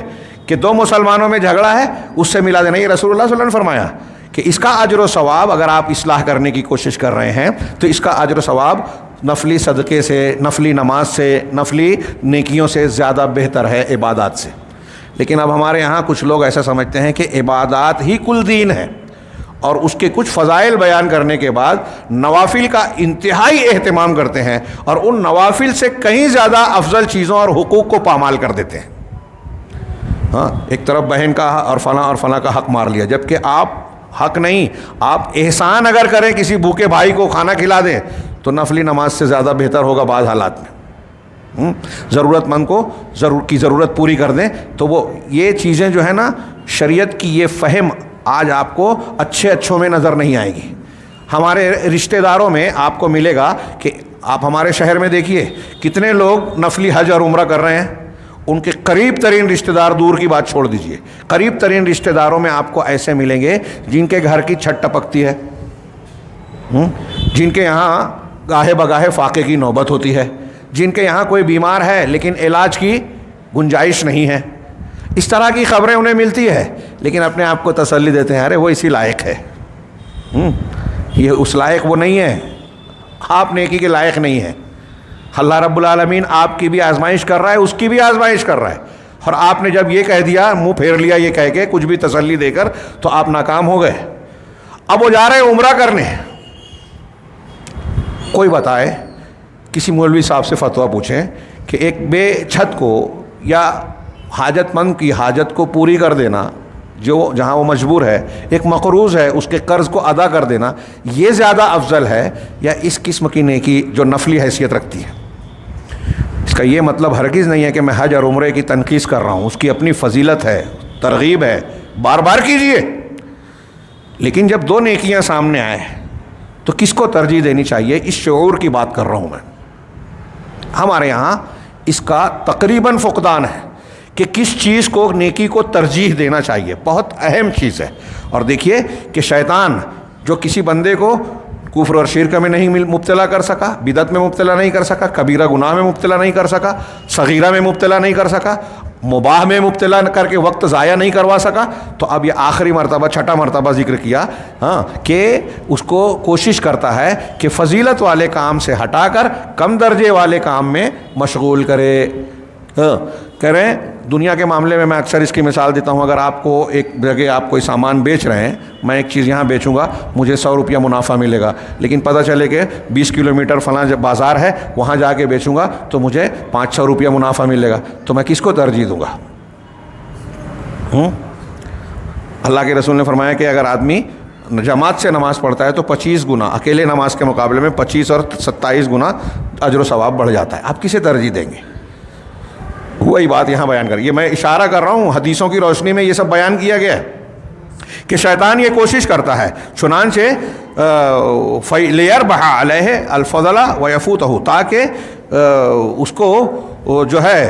کہ 2 مسلمانوں میں جھگڑا ہے اس سے ملا دینا، یہ رسول اللہ صلی اللہ علیہ وسلم نے فرمایا کہ اس کا اجر و ثواب، اگر آپ اصلاح کرنے کی کوشش کر رہے ہیں تو اس کا اجر و ثواب نفلی صدقے سے، نفلی نماز سے، نفلی نیکیوں سے زیادہ بہتر ہے عبادات سے۔ لیکن اب ہمارے یہاں کچھ لوگ ایسا سمجھتے ہیں کہ عبادات ہی کل دین ہے، اور اس کے کچھ فضائل بیان کرنے کے بعد نوافل کا انتہائی اہتمام کرتے ہیں اور ان نوافل سے کہیں زیادہ افضل چیزوں اور حقوق کو پامال کر دیتے ہیں. ہاں، ایک طرف بہن کا اور فلاں کا حق مار لیا، جبکہ آپ حق نہیں، آپ احسان اگر کریں کسی بھوکے بھائی کو کھانا کھلا دیں تو نفلی نماز سے زیادہ بہتر ہوگا بعض حالات میں. ضرورت مند کو ضرورت پوری کر دیں تو وہ یہ چیزیں جو ہے نا، شریعت کی یہ فہم آج آپ کو اچھوں میں نظر نہیں آئے گی. ہمارے رشتہ داروں میں آپ کو ملے گا کہ آپ ہمارے شہر میں دیکھیے کتنے لوگ نفلی حج اور عمرہ کر رہے ہیں. ان کے قریب ترین رشتہ دار، دور کی بات چھوڑ دیجئے، قریب ترین رشتہ داروں میں آپ کو ایسے ملیں گے جن کے گھر کی چھت ٹپکتی ہے، جن کے یہاں گاہے بگاہے فاقے کی نوبت ہوتی ہے، جن کے یہاں کوئی بیمار ہے لیکن علاج کی گنجائش نہیں ہے. اس طرح کی خبریں انہیں ملتی ہے، لیکن اپنے آپ کو تسلی دیتے ہیں ارے وہ اسی لائق ہے. یہ اس لائق وہ نہیں ہے، آپ نیکی کے لائق نہیں ہیں. اللہ رب العالمین آپ کی بھی آزمائش کر رہا ہے، اس کی بھی آزمائش کر رہا ہے، اور آپ نے جب یہ کہہ دیا، منہ پھیر لیا یہ کہہ کے کچھ بھی تسلی دے کر، تو آپ ناکام ہو گئے. اب وہ جا رہے ہیں عمرہ کرنے. کوئی بتائے، کسی مولوی صاحب سے فتویٰ پوچھیں کہ ایک بے چھت کو یا حاجت مند کی حاجت کو پوری کر دینا، جو جہاں وہ مجبور ہے، ایک مقروض ہے اس کے قرض کو ادا کر دینا، یہ زیادہ افضل ہے یا اس قسم کی نیکی جو نفلی حیثیت رکھتی ہے؟ اس کا یہ مطلب ہرگز نہیں ہے کہ میں حج اور عمرے کی تنقیص کر رہا ہوں، اس کی اپنی فضیلت ہے، ترغیب ہے، بار بار کیجئے. لیکن جب دو نیکیاں سامنے آئے تو کس کو ترجیح دینی چاہیے، اس شعور کی بات کر رہا ہوں میں. ہمارے یہاں اس کا تقریباً فقدان ہے کہ کس چیز کو نیکی کو ترجیح دینا چاہیے. بہت اہم چیز ہے. اور دیکھیے کہ شیطان جو کسی بندے کو کفر اور شرک میں نہیں مبتلا کر سکا، بدعت میں مبتلا نہیں کر سکا، کبیرہ گناہ میں مبتلا نہیں کر سکا، صغیرہ میں مبتلا نہیں کر سکا، مباح میں مبتلا کر کے وقت ضائع نہیں کروا سکا، تو اب یہ آخری مرتبہ، چھٹا مرتبہ ذکر کیا کہ اس کو کوشش کرتا ہے کہ فضیلت والے کام سے ہٹا کر کم درجے والے کام میں مشغول کرے. کریں دنیا کے معاملے میں اکثر اس کی مثال دیتا ہوں. اگر آپ کو ایک جگہ آپ کوئی سامان بیچ رہے ہیں، میں ایک چیز یہاں بیچوں گا، مجھے 100 روپیہ منافع ملے گا، لیکن پتہ چلے کہ 20 کلومیٹر فلاں جب بازار ہے وہاں جا کے بیچوں گا تو مجھے 500 روپیہ منافع ملے گا، تو میں کس کو ترجیح دوں گا؟ اللہ کے رسول نے فرمایا کہ اگر آدمی جماعت سے نماز پڑھتا ہے تو 25 گنا، اکیلے نماز کے مقابلے میں 25 اور 27 گنا اجر و ثواب بڑھ جاتا ہے. آپ کسے ترجیح دیں گے؟ وہی بات یہاں بیان کر. یہ میں اشارہ کر رہا ہوں، حدیثوں کی روشنی میں یہ سب بیان کیا گیا ہے کہ شیطان یہ کوشش کرتا ہے چنانچہ لِيَرْبَحَ عَلَيْهِ الْفَضْلَ وَيَفُوتَهُ، تاکہ اس کو جو ہے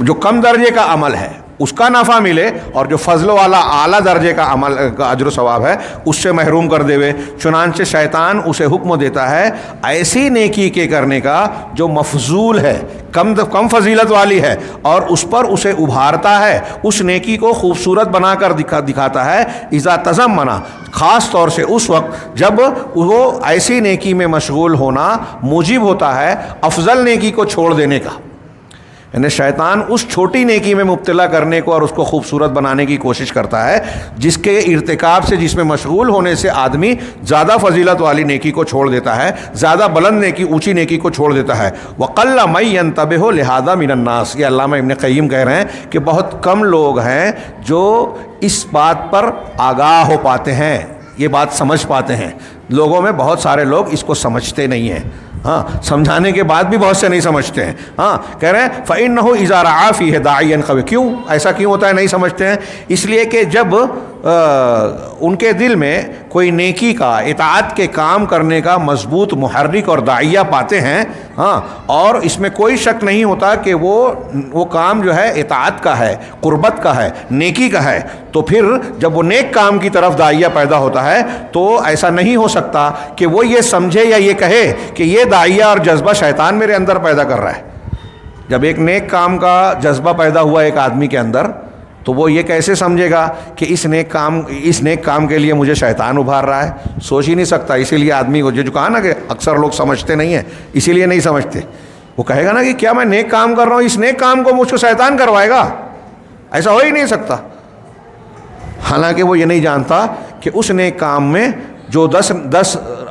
جو کم درجے کا عمل ہے اس کا نفع ملے، اور جو فضل والا اعلیٰ درجے کا عمل کا اجر و ثواب ہے اس سے محروم کر دے. چنانچہ شیطان اسے حکم دیتا ہے ایسی نیکی کے کرنے کا جو مفضول ہے، کم فضیلت والی ہے، اور اس پر اسے ابھارتا ہے، اس نیکی کو خوبصورت بنا کر دکھاتا ہے. اذا تزمنا، خاص طور سے اس وقت جب وہ ایسی نیکی میں مشغول ہونا موجب ہوتا ہے افضل نیکی کو چھوڑ دینے کا. یعنی شیطان اس چھوٹی نیکی میں مبتلا کرنے کو اور اس کو خوبصورت بنانے کی کوشش کرتا ہے جس کے ارتکاب سے، جس میں مشغول ہونے سے آدمی زیادہ فضیلت والی نیکی کو چھوڑ دیتا ہے، زیادہ بلند نیکی، اونچی نیکی کو چھوڑ دیتا ہے. وَقَلَّ مَن يَنْتَبِهُ لِهَذَا مِنَ النَّاسِ، یہ علامہ ابن قیم کہہ رہے ہیں کہ بہت کم لوگ ہیں جو اس بات پر آگاہ ہو پاتے ہیں، یہ بات سمجھ پاتے ہیں. لوگوں میں بہت سارے لوگ اس کو سمجھتے نہیں ہیں. سمجھانے کے بعد بھی بہت سے نہیں سمجھتے ہیں. کہہ رہے ہیں فَإِنَّهُ إِذَا رَعَا فِيهِ دَاعِيًا قَوِيًّا. کیوں ایسا کیوں ہوتا ہے نہیں سمجھتے ہیں؟ اس لیے کہ جب ان کے دل میں کوئی نیکی کا، اطاعت کے کام کرنے کا مضبوط محرک اور داعیہ پاتے ہیں، اور اس میں کوئی شک نہیں ہوتا کہ وہ کام جو ہے اطاعت کا ہے، قربت کا ہے، نیکی کا ہے، تو پھر جب وہ نیک کام کی طرف داعیہ پیدا ہوتا ہے تو ایسا نہیں ہو سکتا کہ وہ یہ سمجھے یا یہ کہے کہ یہ داعیہ اور جذبہ شیطان میرے اندر پیدا کر رہا ہے. جب ایک نیک کام کا جذبہ پیدا ہوا ایک آدمی کے اندر تو وہ یہ کیسے سمجھے گا کہ اس نیک کام کے لیے مجھے شیطان ابھار رہا ہے؟ سوچ ہی نہیں سکتا. اسی لیے آدمی کو جو کہا نا کہ اکثر لوگ سمجھتے نہیں ہیں، اسی لیے نہیں سمجھتے. وہ کہے گا نا کہ کیا میں نیک کام کر رہا ہوں، اس نیک کام کو مجھ کو شیطان کروائے گا؟ ایسا ہو ہی نہیں سکتا. حالانکہ وہ یہ نہیں جانتا کہ اس نیک کام میں جو 10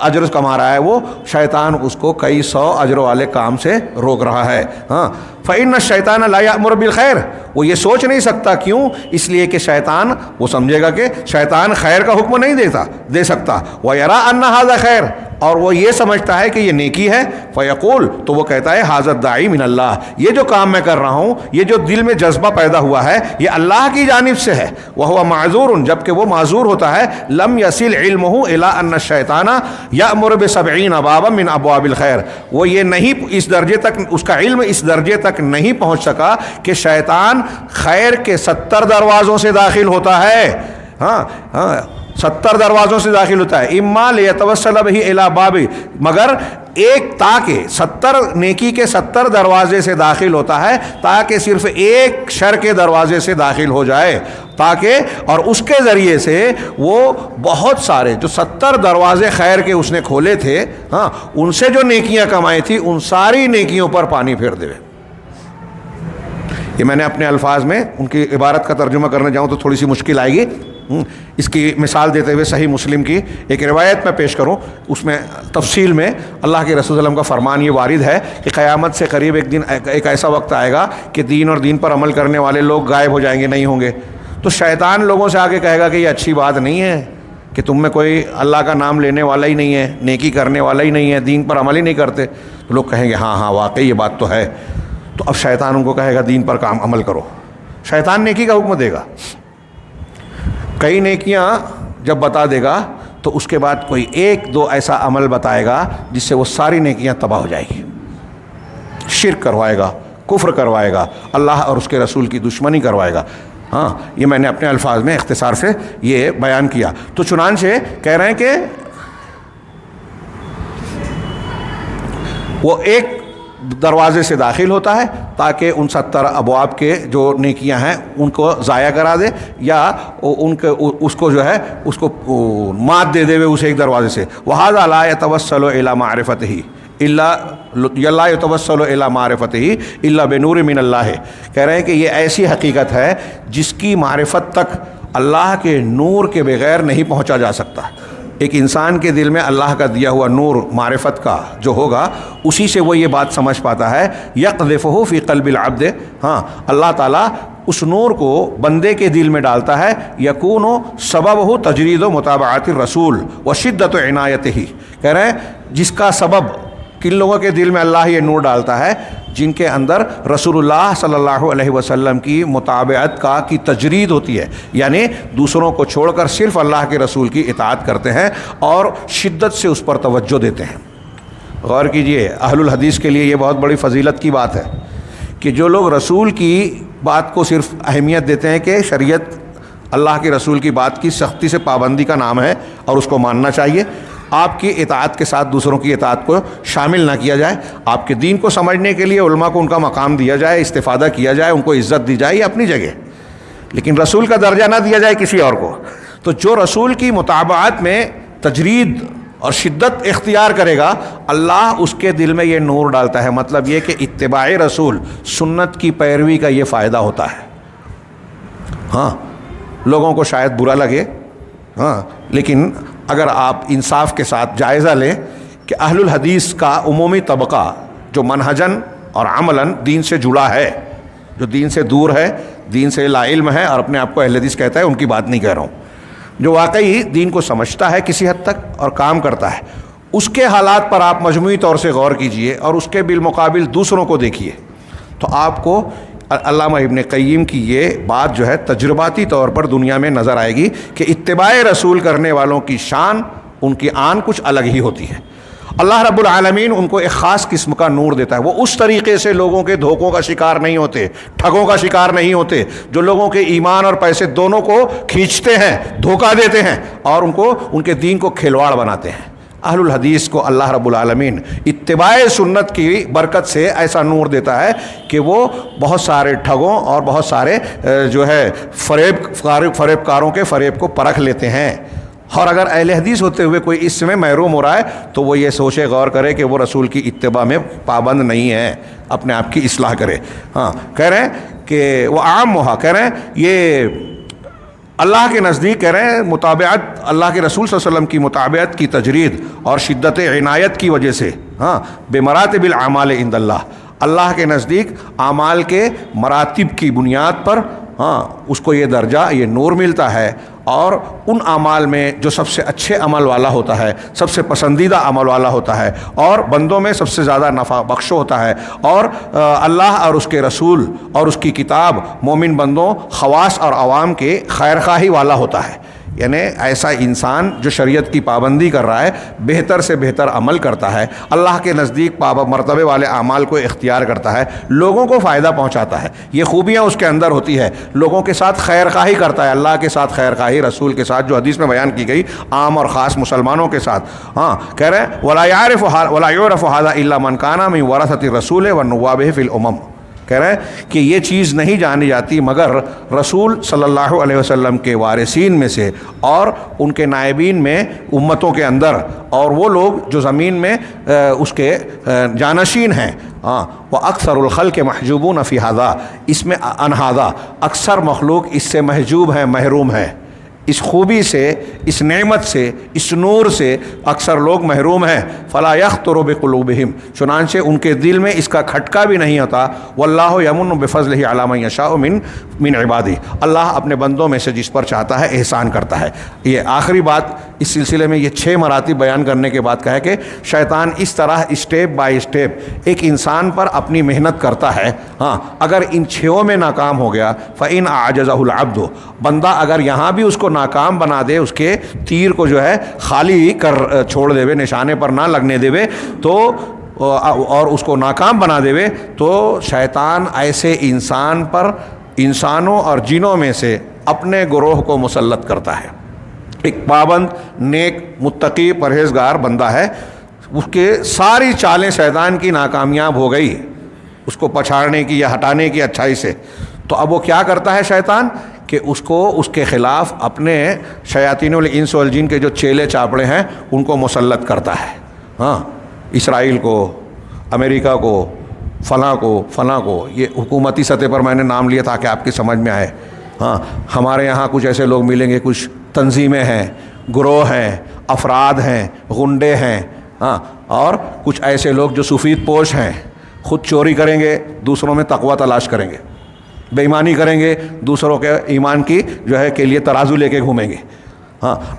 اجر کما رہا ہے وہ شیطان اس کو کئی 100 اجر والے کام سے روک رہا ہے. ہاں فإن الشیطان لا یأمر بالخیر، وہ یہ سوچ نہیں سکتا. کیوں؟ اس لیے کہ شیطان وہ سمجھے گا کہ شیطان خیر کا حکم نہیں دے سکتا. وَيَرَىٰ أَنَّ هَذَا خیر، اور وہ یہ سمجھتا ہے کہ یہ نیکی ہے. فیقول، تو وہ کہتا ہے هَذَا الدَّاعِی مِنَ اللَّہِ، یہ جو کام میں کر رہا ہوں، یہ جو دل میں جذبہ پیدا ہوا ہے، یہ اللہ کی جانب سے ہے. وَهُوَ مَعْذُورٌ، جبکہ وہ معذور ہوتا ہے. لَمْ يَصِلْ عِلْمُهُ إِلَىٰ أَنَّ الشَّيْطَانَ يَأْمُرُ بِسَبْعِينَ بَابًا مِنْ أَبْوَابِ الْخَيْرِ، وہ یہ نہیں اس درجے تک، اس کا علم اس درجے تک نہیں پہنچ سکا کہ شیطان خیر کے 70 دروازوں سے داخل ہوتا ہے. ہاں 70 دروازوں سے داخل ہوتا ہے. اما لیتوسل بہ الی باب، مگر ایک تاکہ 70 نیکی کے 70 دروازے سے داخل ہوتا ہے تاکہ صرف ایک شر کے دروازے سے داخل ہو جائے، تاکہ اور اس کے ذریعے سے وہ بہت سارے جو 70 دروازے خیر کے اس نے کھولے تھے، ہاں ان سے جو نیکیاں کمائی تھی ان ساری نیکیوں پر پانی پھیر دے. یہ میں نے اپنے الفاظ میں ان کی عبارت کا ترجمہ کرنے جاؤں تو تھوڑی سی مشکل آئے گی. اس کی مثال دیتے ہوئے صحیح مسلم کی ایک روایت میں پیش کروں، اس میں تفصیل میں اللہ کے رسول صلی اللہ علیہ وسلم کا فرمان یہ وارد ہے کہ قیامت سے قریب ایک دن ایک ایسا وقت آئے گا کہ دین اور دین پر عمل کرنے والے لوگ غائب ہو جائیں گے، نہیں ہوں گے. تو شیطان لوگوں سے آگے کہے گا کہ یہ اچھی بات نہیں ہے کہ تم میں کوئی اللہ کا نام لینے والا ہی نہیں ہے، نیکی کرنے والا ہی نہیں ہے، دین پر عمل ہی نہیں کرتے. تو لوگ کہیں گے ہاں واقعی یہ بات تو ہے. تو اب شیطان ان کو کہے گا دین پر کام عمل کرو. شیطان نیکی کا حکم دے گا، کئی نیکیاں جب بتا دے گا تو اس کے بعد کوئی 1-2 ایسا عمل بتائے گا جس سے وہ ساری نیکیاں تباہ ہو جائے گی. شرک کروائے گا، کفر کروائے گا، اللہ اور اس کے رسول کی دشمنی کروائے گا. ہاں یہ میں نے اپنے الفاظ میں اختصار سے یہ بیان کیا. تو چنانچہ کہہ رہے ہیں کہ وہ ایک دروازے سے داخل ہوتا ہے تاکہ ان 70 ابواب کے جو نیکیاں ہیں ان کو ضائع کرا دے یا ان کے اس کو جو ہے اس کو مات دے دے اس ایک دروازے سے. وَهَذَا لَا يَتَوَسَّلُ إِلَىٰ مَعْرِفَتِهِ إِلَّا يَتَوَسَّلُ إِلَىٰ مَعْرِفَتِهِ إِلَّا بِنُورٍ مِّنَ اللَّهِ. کہہ رہے ہیں کہ یہ ایسی حقیقت ہے جس کی معرفت تک اللہ کے نور کے بغیر نہیں پہنچا جا سکتا. ایک انسان کے دل میں اللہ کا دیا ہوا نور معرفت کا جو ہوگا اسی سے وہ یہ بات سمجھ پاتا ہے. یقذفہ فی قلب العبد، ہاں اللہ تعالیٰ اس نور کو بندے کے دل میں ڈالتا ہے. یکون سببہ تجرید و متابعت الرسول و شدت عنایتہ، کہہ رہے ہیں جس کا سبب کن لوگوں کے دل میں اللہ یہ نور ڈالتا ہے جن کے اندر رسول اللہ صلی اللہ علیہ وسلم کی متابعت کی تجرید ہوتی ہے، یعنی دوسروں کو چھوڑ کر صرف اللہ کے رسول کی اطاعت کرتے ہیں اور شدت سے اس پر توجہ دیتے ہیں. غور کیجئے، اہل الحدیث کے لیے یہ بہت بڑی فضیلت کی بات ہے کہ جو لوگ رسول کی بات کو صرف اہمیت دیتے ہیں کہ شریعت اللہ کے رسول کی بات کی سختی سے پابندی کا نام ہے اور اس کو ماننا چاہیے، آپ کی اطاعت کے ساتھ دوسروں کی اطاعت کو شامل نہ کیا جائے. آپ کے دین کو سمجھنے کے لیے علماء کو ان کا مقام دیا جائے، استفادہ کیا جائے، ان کو عزت دی جائے، یہ اپنی جگہ، لیکن رسول کا درجہ نہ دیا جائے کسی اور کو. تو جو رسول کی مطابعت میں تجرید اور شدت اختیار کرے گا اللہ اس کے دل میں یہ نور ڈالتا ہے. مطلب یہ کہ اتباع رسول، سنت کی پیروی کا یہ فائدہ ہوتا ہے. ہاں لوگوں کو شاید برا لگے، ہاں لیکن اگر آپ انصاف کے ساتھ جائزہ لیں کہ اہل الحدیث کا عمومی طبقہ جو منہجن اور عملاً دین سے جڑا ہے، جو دین سے دور ہے، دین سے لا علم ہے اور اپنے آپ کو اہل حدیث کہتا ہے، ان کی بات نہیں کہہ رہا ہوں، جو واقعی دین کو سمجھتا ہے کسی حد تک اور کام کرتا ہے، اس کے حالات پر آپ مجموعی طور سے غور کیجئے اور اس کے بالمقابل دوسروں کو دیکھیے تو آپ کو علامہ ابن قیم کی یہ بات جو ہے تجرباتی طور پر دنیا میں نظر آئے گی کہ اتباع رسول کرنے والوں کی شان، ان کی آن کچھ الگ ہی ہوتی ہے. اللہ رب العالمین ان کو ایک خاص قسم کا نور دیتا ہے. وہ اس طریقے سے لوگوں کے دھوکوں کا شکار نہیں ہوتے، ٹھگوں کا شکار نہیں ہوتے، جو لوگوں کے ایمان اور پیسے دونوں کو کھینچتے ہیں، دھوکہ دیتے ہیں اور ان کو ان کے دین کو کھلواڑ بناتے ہیں. اہل الحدیث کو اللہ رب العالمین اتباع سنت کی برکت سے ایسا نور دیتا ہے کہ وہ بہت سارے ٹھگوں اور بہت سارے جو ہے فریب کاروں کے فریب کو پرکھ لیتے ہیں. اور اگر اہل حدیث ہوتے ہوئے کوئی اس میں محروم ہو رہا ہے تو وہ یہ سوچے، غور کرے کہ وہ رسول کی اتباع میں پابند نہیں ہے، اپنے آپ کی اصلاح کرے. ہاں کہہ رہے ہیں کہ وہ عام کہہ رہے ہیں یہ اللہ کے نزدیک کہہ رہے ہیں متابعت اللہ کے رسول صلی اللہ علیہ وسلم کی متابعت کی تجرید اور شدت عنایت کی وجہ سے بمراتب الاعمال عند اللہ کے نزدیک اعمال کے مراتب کی بنیاد پر اس کو یہ درجہ، یہ نور ملتا ہے، اور ان اعمال میں جو سب سے اچھے عمل والا ہوتا ہے، سب سے پسندیدہ عمل والا ہوتا ہے، اور بندوں میں سب سے زیادہ نفع بخش ہوتا ہے، اور اللہ اور اس کے رسول اور اس کی کتاب مومن بندوں، خواص اور عوام کے خیر خواہی والا ہوتا ہے۔ یعنی ایسا انسان جو شریعت کی پابندی کر رہا ہے، بہتر سے بہتر عمل کرتا ہے، اللہ کے نزدیک مرتبے والے اعمال کو اختیار کرتا ہے، لوگوں کو فائدہ پہنچاتا ہے، یہ خوبیاں اس کے اندر ہوتی ہے، لوگوں کے ساتھ خیر خواہی کرتا ہے، اللہ کے ساتھ خیر خواہی، رسول کے ساتھ جو حدیث میں بیان کی گئی، عام اور خاص مسلمانوں کے ساتھ۔ کہہ رہے ہیں وَلَا يُعْرَفُ هَذَا إِلَّا مَنْ كَانَ مِنْ وَرَثَةِ الرَّسُولِ وَالنُّوَّابِهِ فِي الْأُمَمِ۔ کہہ رہے ہیں کہ یہ چیز نہیں جانی جاتی مگر رسول صلی اللہ علیہ وسلم کے وارثین میں سے اور ان کے نائبین میں امتوں کے اندر، اور وہ لوگ جو زمین میں اس کے جانشین ہیں۔ وَأَكْثَرُ الْخَلْقِ مَحْجُوبُونَ فِي هَذَا، اس میں عن هذا، اکثر مخلوق اس سے محجوب ہیں، محروم ہیں، اس خوبی سے، اس نعمت سے، اس نور سے اکثر لوگ محروم ہیں۔ فلا یخطر بقلوبہم، چنانچہ ان کے دل میں اس کا کھٹکا بھی نہیں ہوتا۔ واللہ یمن بفضلہ علی من یشاء من عبادہ، اللہ اپنے بندوں میں سے جس پر چاہتا ہے احسان کرتا ہے۔ یہ آخری بات اس سلسلے میں، یہ 6 مراتب بیان کرنے کے بعد کہا کہ شیطان اس طرح اسٹیپ بائی اسٹیپ ایک انسان پر اپنی محنت کرتا ہے۔ اگر ان 6 میں ناکام ہو گیا، فإن أعجزہ العبد، بندہ اگر یہاں بھی اس کو ناکام بنا دے، اس کے تیر کو جو ہے خالی کر چھوڑ دے، نشانے پر نہ لگنے دے تو اور اس کو ناکام بنا دے، تو شیطان ایسے انسان پر انسانوں اور جنوں میں سے اپنے گروہ کو مسلط کرتا ہے۔ ایک پابند، نیک، متقی، پرہیزگار بندہ ہے، اس کے ساری چالیں شیطان کی ناکامیاب ہو گئی اس کو پچھاڑنے کی یا ہٹانے کی اچھائی سے، تو اب وہ کیا کرتا ہے شیطان کہ اس کو اس کے خلاف اپنے شیاطین الانس والجن کے جو چیلے چاپڑے ہیں ان کو مسلط کرتا ہے۔ اسرائیل کو، امریکہ کو، فلاں کو، یہ حکومتی سطح پر میں نے نام لیا تاکہ آپ کی سمجھ میں آئے۔ ہمارے یہاں کچھ ایسے لوگ ملیں گے، کچھ تنظیمیں ہیں، گروہ ہیں، افراد ہیں، غنڈے ہیں، اور کچھ ایسے لوگ جو سفید پوش ہیں، خود چوری کریں گے، دوسروں میں تقوی تلاش کریں گے، بے ایمانی کریں گے، دوسروں کے ایمان کی جو ہے کے لیے ترازو لے کے گھومیں گے۔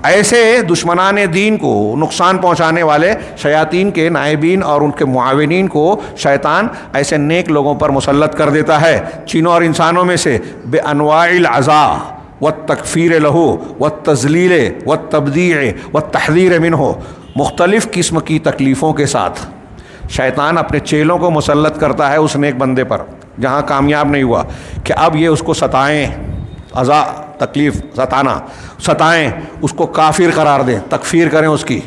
ایسے دشمنان دین کو نقصان پہنچانے والے شیاطین کے نائبین اور ان کے معاونین کو شیطان ایسے نیک لوگوں پر مسلط کر دیتا ہے، چینوں اور انسانوں میں سے، بے انواع العزا والتکفیر لہو والتذلیل والتبدیع والتحذیر منہ، مختلف قسم کی تکلیفوں کے ساتھ شیطان اپنے چیلوں کو مسلط کرتا ہے اس نیک بندے پر جہاں کامیاب نہیں ہوا، کہ اب یہ اس کو ستائیں، عزا تکلیف، ستائیں، اس کو کافر قرار دیں، تکفیر کریں اس کی۔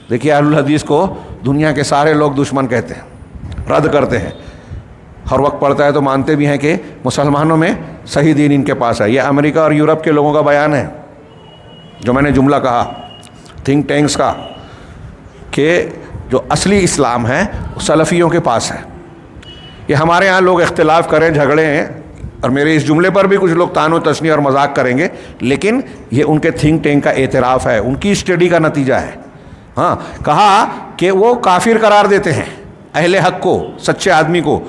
دیکھیے اہل الحدیث کو دنیا کے سارے لوگ دشمن کہتے ہیں، رد کرتے ہیں، ہر وقت پڑھتا ہے تو مانتے بھی ہیں کہ مسلمانوں میں صحیح دین ان کے پاس ہے۔ یہ امریکہ اور یورپ کے لوگوں کا بیان ہے، جو میں نے جملہ کہا تھنک ٹینکس کا، کہ جو اصلی اسلام ہے وہ سلفیوں کے پاس ہے۔ یہ ہمارے ہاں لوگ اختلاف کریں، جھگڑے ہیں، اور میرے اس جملے پر بھی کچھ لوگ طعن و تشنیع اور مذاق کریں گے، لیکن یہ ان کے تھنک ٹینک کا اعتراف ہے، ان کی اسٹڈی کا نتیجہ ہے۔ کہا کہ وہ کافر قرار دیتے ہیں اہل حق کو، سچے آدمی کو،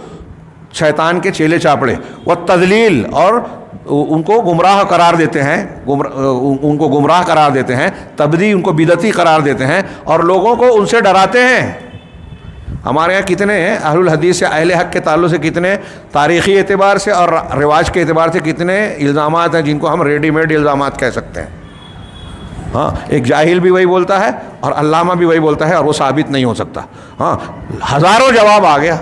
شیطان کے چیلے چاپڑے، وہ تضلیل، اور ان کو گمراہ قرار دیتے ہیں، ان کو گمراہ قرار دیتے ہیں، تبدیع، ان کو بدعتی قرار دیتے ہیں، اور لوگوں کو ان سے ڈراتے ہیں۔ ہمارے یہاں کتنے اہل الحدیث سے، اہل حق کے تعلق سے کتنے تاریخی اعتبار سے اور رواج کے اعتبار سے کتنے الزامات ہیں جن کو ہم ریڈی میڈ الزامات کہہ سکتے ہیں۔ ایک جاہل بھی وہی بولتا ہے اور علامہ بھی وہی بولتا ہے، اور وہ ثابت نہیں ہو سکتا۔ ہزاروں جواب آ گیا۔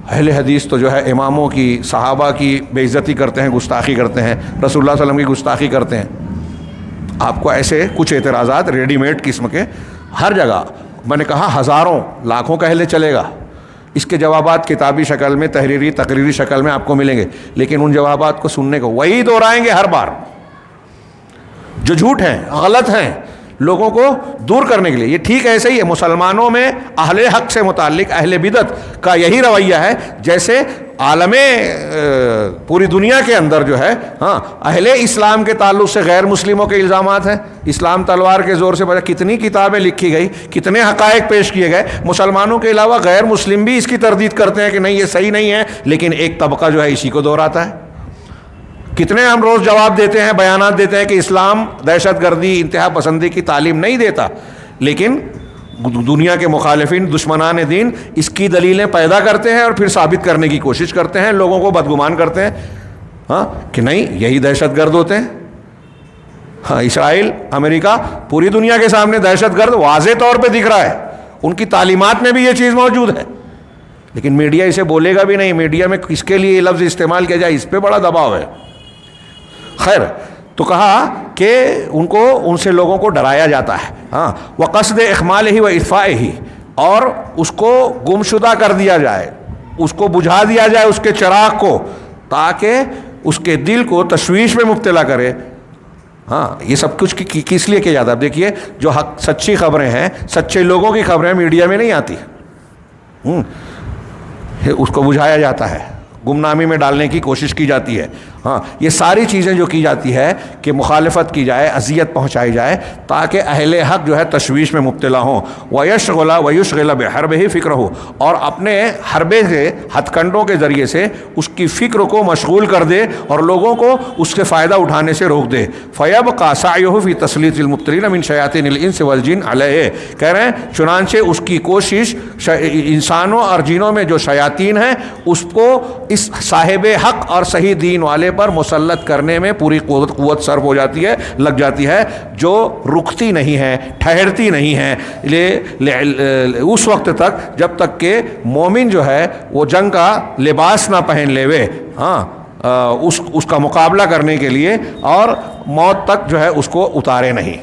اہل حدیث تو جو ہے اماموں کی، صحابہ کی بے عزتی کرتے ہیں، گستاخی کرتے ہیں، رسول اللہ صلی اللہ علیہ وسلم کی گستاخی کرتے ہیں۔ آپ کو ایسے کچھ اعتراضات ریڈی میڈ قسم کے ہر جگہ، میں نے کہا ہزاروں، لاکھوں کہہ لے چلے گا، اس کے جوابات کتابی شکل میں، تحریری تقریری شکل میں آپ کو ملیں گے، لیکن ان جوابات کو سننے کو وہی دہرائیں گے ہر بار، جو جھوٹ ہیں، غلط ہیں، لوگوں کو دور کرنے کے لیے۔ یہ ٹھیک ایسے ہی ہے، مسلمانوں میں اہل حق سے متعلق اہل بدعت کا یہی رویہ ہے، جیسے عالم پوری دنیا کے اندر جو ہے اہل اسلام کے تعلق سے غیر مسلموں کے الزامات ہیں. اسلام تلوار کے زور سے کتنی کتابیں لکھی گئی, کتنے حقائق پیش کیے گئے. مسلمانوں کے علاوہ غیر مسلم بھی اس کی تردید کرتے ہیں کہ نہیں یہ صحیح نہیں ہے, لیکن ایک طبقہ جو ہے اسی کو دہراتا ہے. کتنے ہم روز جواب دیتے ہیں, بیانات دیتے ہیں کہ اسلام دہشت گردی, انتہا پسندی کی تعلیم نہیں دیتا, لیکن دنیا کے مخالفین, دشمنان دین اس کی دلیلیں پیدا کرتے ہیں اور پھر ثابت کرنے کی کوشش کرتے ہیں, لوگوں کو بدگمان کرتے ہیں کہ نہیں یہی دہشت گرد ہوتے ہیں. اسرائیل, امریکہ پوری دنیا کے سامنے دہشت گرد واضح طور پہ دکھ رہا ہے, ان کی تعلیمات میں بھی یہ چیز موجود ہے, لیکن میڈیا اسے بولے گا بھی نہیں. میڈیا میں کس کے لیے یہ لفظ استعمال کیا جائے, اس پہ بڑا دباؤ ہے. خیر, تو کہا کہ ان سے لوگوں کو ڈرایا جاتا ہے. وقصد اخمالہ و اطفائہ, اور اس کو گمشدہ کر دیا جائے, اس کو بجھا دیا جائے, اس کے چراغ کو, تاکہ اس کے دل کو تشویش میں مبتلا کرے. یہ سب کچھ کس لیے کیا جاتا ہے؟ اب دیکھیے, جو حق سچی خبریں ہیں, سچے لوگوں کی خبریں میڈیا میں نہیں آتی, اس کو بجھایا جاتا ہے, گمنامی میں ڈالنے کی کوشش کی جاتی ہے. یہ ساری چیزیں جو کی جاتی ہے کہ مخالفت کی جائے, اذیت پہنچائی جائے, تاکہ اہل حق جو ہے تشویش میں مبتلا ہوں. وَيُشْغِلَ بِحَرْبِهِ فِكْرَهُ, اور اپنے حربے سے, ہتھ کنڈوں کے ذریعے سے اس کی فکر کو مشغول کر دے اور لوگوں کو اس سے فائدہ اٹھانے سے روک دے. فَيَبْقَى سَعْيُهُ فِي تَسْلِيطِ الْمُبْطِلِينَ مِنْ شَيَاطِينِ الْإِنسِ وَالْجِنِّ عَلَيْهِ, کہہ رہے ہیں چنانچہ اس کی کوشش انسانوں اور جنوں میں جو شیاطین ہیں اس کو اس صاحب حق اور صحیح دین والے پر مسلط کرنے میں پوری قوت صرف ہو جاتی ہے, لگ جاتی ہے, جو رکتی نہیں ہے, ٹھہرتی نہیں ہے اس وقت تک جب تک کہ مومن جو ہے وہ جنگ کا لباس نہ پہن لے وے اس کا مقابلہ کرنے کے لیے, اور موت تک جو ہے اس کو اتارے نہیں.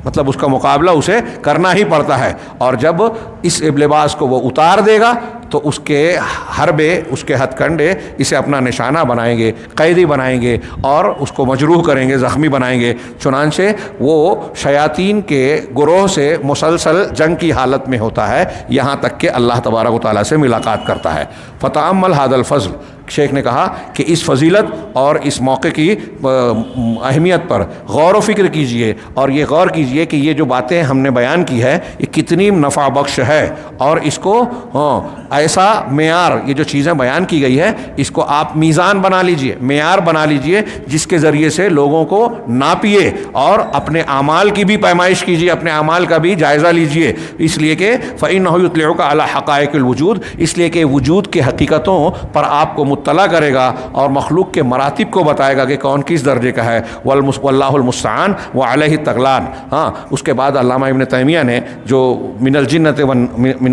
مطلب اس کا مقابلہ اسے کرنا ہی پڑتا ہے, اور جب اس لباس کو وہ اتار دے گا تو اس کے حربے, اس کے ہتھ کنڈے اسے اپنا نشانہ بنائیں گے, قیدی بنائیں گے, اور اس کو مجروح کریں گے, زخمی بنائیں گے. چنانچہ وہ شیاطین کے گروہ سے مسلسل جنگ کی حالت میں ہوتا ہے, یہاں تک کہ اللہ تبارک و تعالیٰ سے ملاقات کرتا ہے. فتأمل هذا الفضل, شیخ نے کہا کہ اس فضیلت اور اس موقع کی اہمیت پر غور و فکر کیجئے, اور یہ غور کیجئے کہ یہ جو باتیں ہم نے بیان کی ہے یہ کتنی نفع بخش ہے, اور اس کو ایسا معیار, یہ جو چیزیں بیان کی گئی ہے اس کو آپ میزان بنا لیجئے, معیار بنا لیجئے, جس کے ذریعے سے لوگوں کو ناپیے اور اپنے اعمال کی بھی پیمائش کیجئے, اپنے اعمال کا بھی جائزہ لیجئے. اس لیے کہ فَإِنَّهُ يُطْلِعُكَ عَلَى حَقَائِقِ الْوُجُودِ, اس لیے کہ وجود کے حقیقتوں پر آپ کو مطلع کرے گا اور مخلوق کے مراتب کو بتائے گا کہ کون کس درجے کا ہے. وَاللَّهُ الْمُسْتَعَانُ وَعَلَيْهِ التَّغْلَانُ. اس کے بعد علامہ ابن تیمیہ نے جو من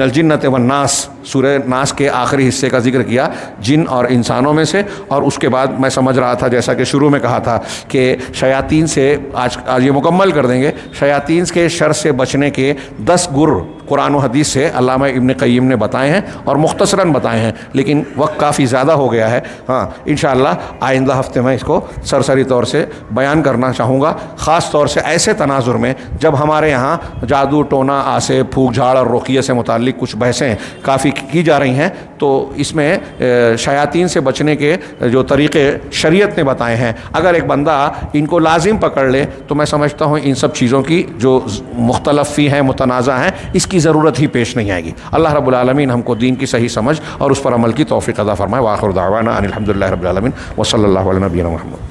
الجنۃ والناس, سورہ ناس کے آخری حصے کا ذکر کیا, جن اور انسانوں میں سے, اور اس کے بعد میں سمجھ رہا تھا جیسا کہ شروع میں کہا تھا کہ شیاطین سے, آج یہ مکمل کر دیں گے, شیاطین کے شر سے بچنے کے 10 گر قرآن و حدیث سے علامہ ابن قیم نے بتائے ہیں, اور مختصراً بتائے ہیں, لیکن وقت کافی زیادہ ہو گیا ہے. انشاءاللہ آئندہ ہفتے میں اس کو سرسری طور سے بیان کرنا چاہوں گا, خاص طور سے ایسے تناظر میں جب ہمارے یہاں جادو, ٹونا, آسے, پھونک جھاڑ اور رقیہ سے متعلق کچھ بحثیں کافی کی جا رہی ہیں, تو اس میں شیاطین سے بچنے کے جو طریقے شریعت نے بتائے ہیں, اگر ایک بندہ ان کو لازم پکڑ لے تو میں سمجھتا ہوں ان سب چیزوں کی جو مختلف فی ہیں, متنازع ہیں, اس کی ضرورت ہی پیش نہیں آئے گی. اللہ رب العالمین ہم کو دین کی صحیح سمجھ اور اس پر عمل کی توفیق عطا فرمائے. وآخر دعوانا ان الحمد للہ رب العالمین وصلی اللہ علیہ نبینا محمد.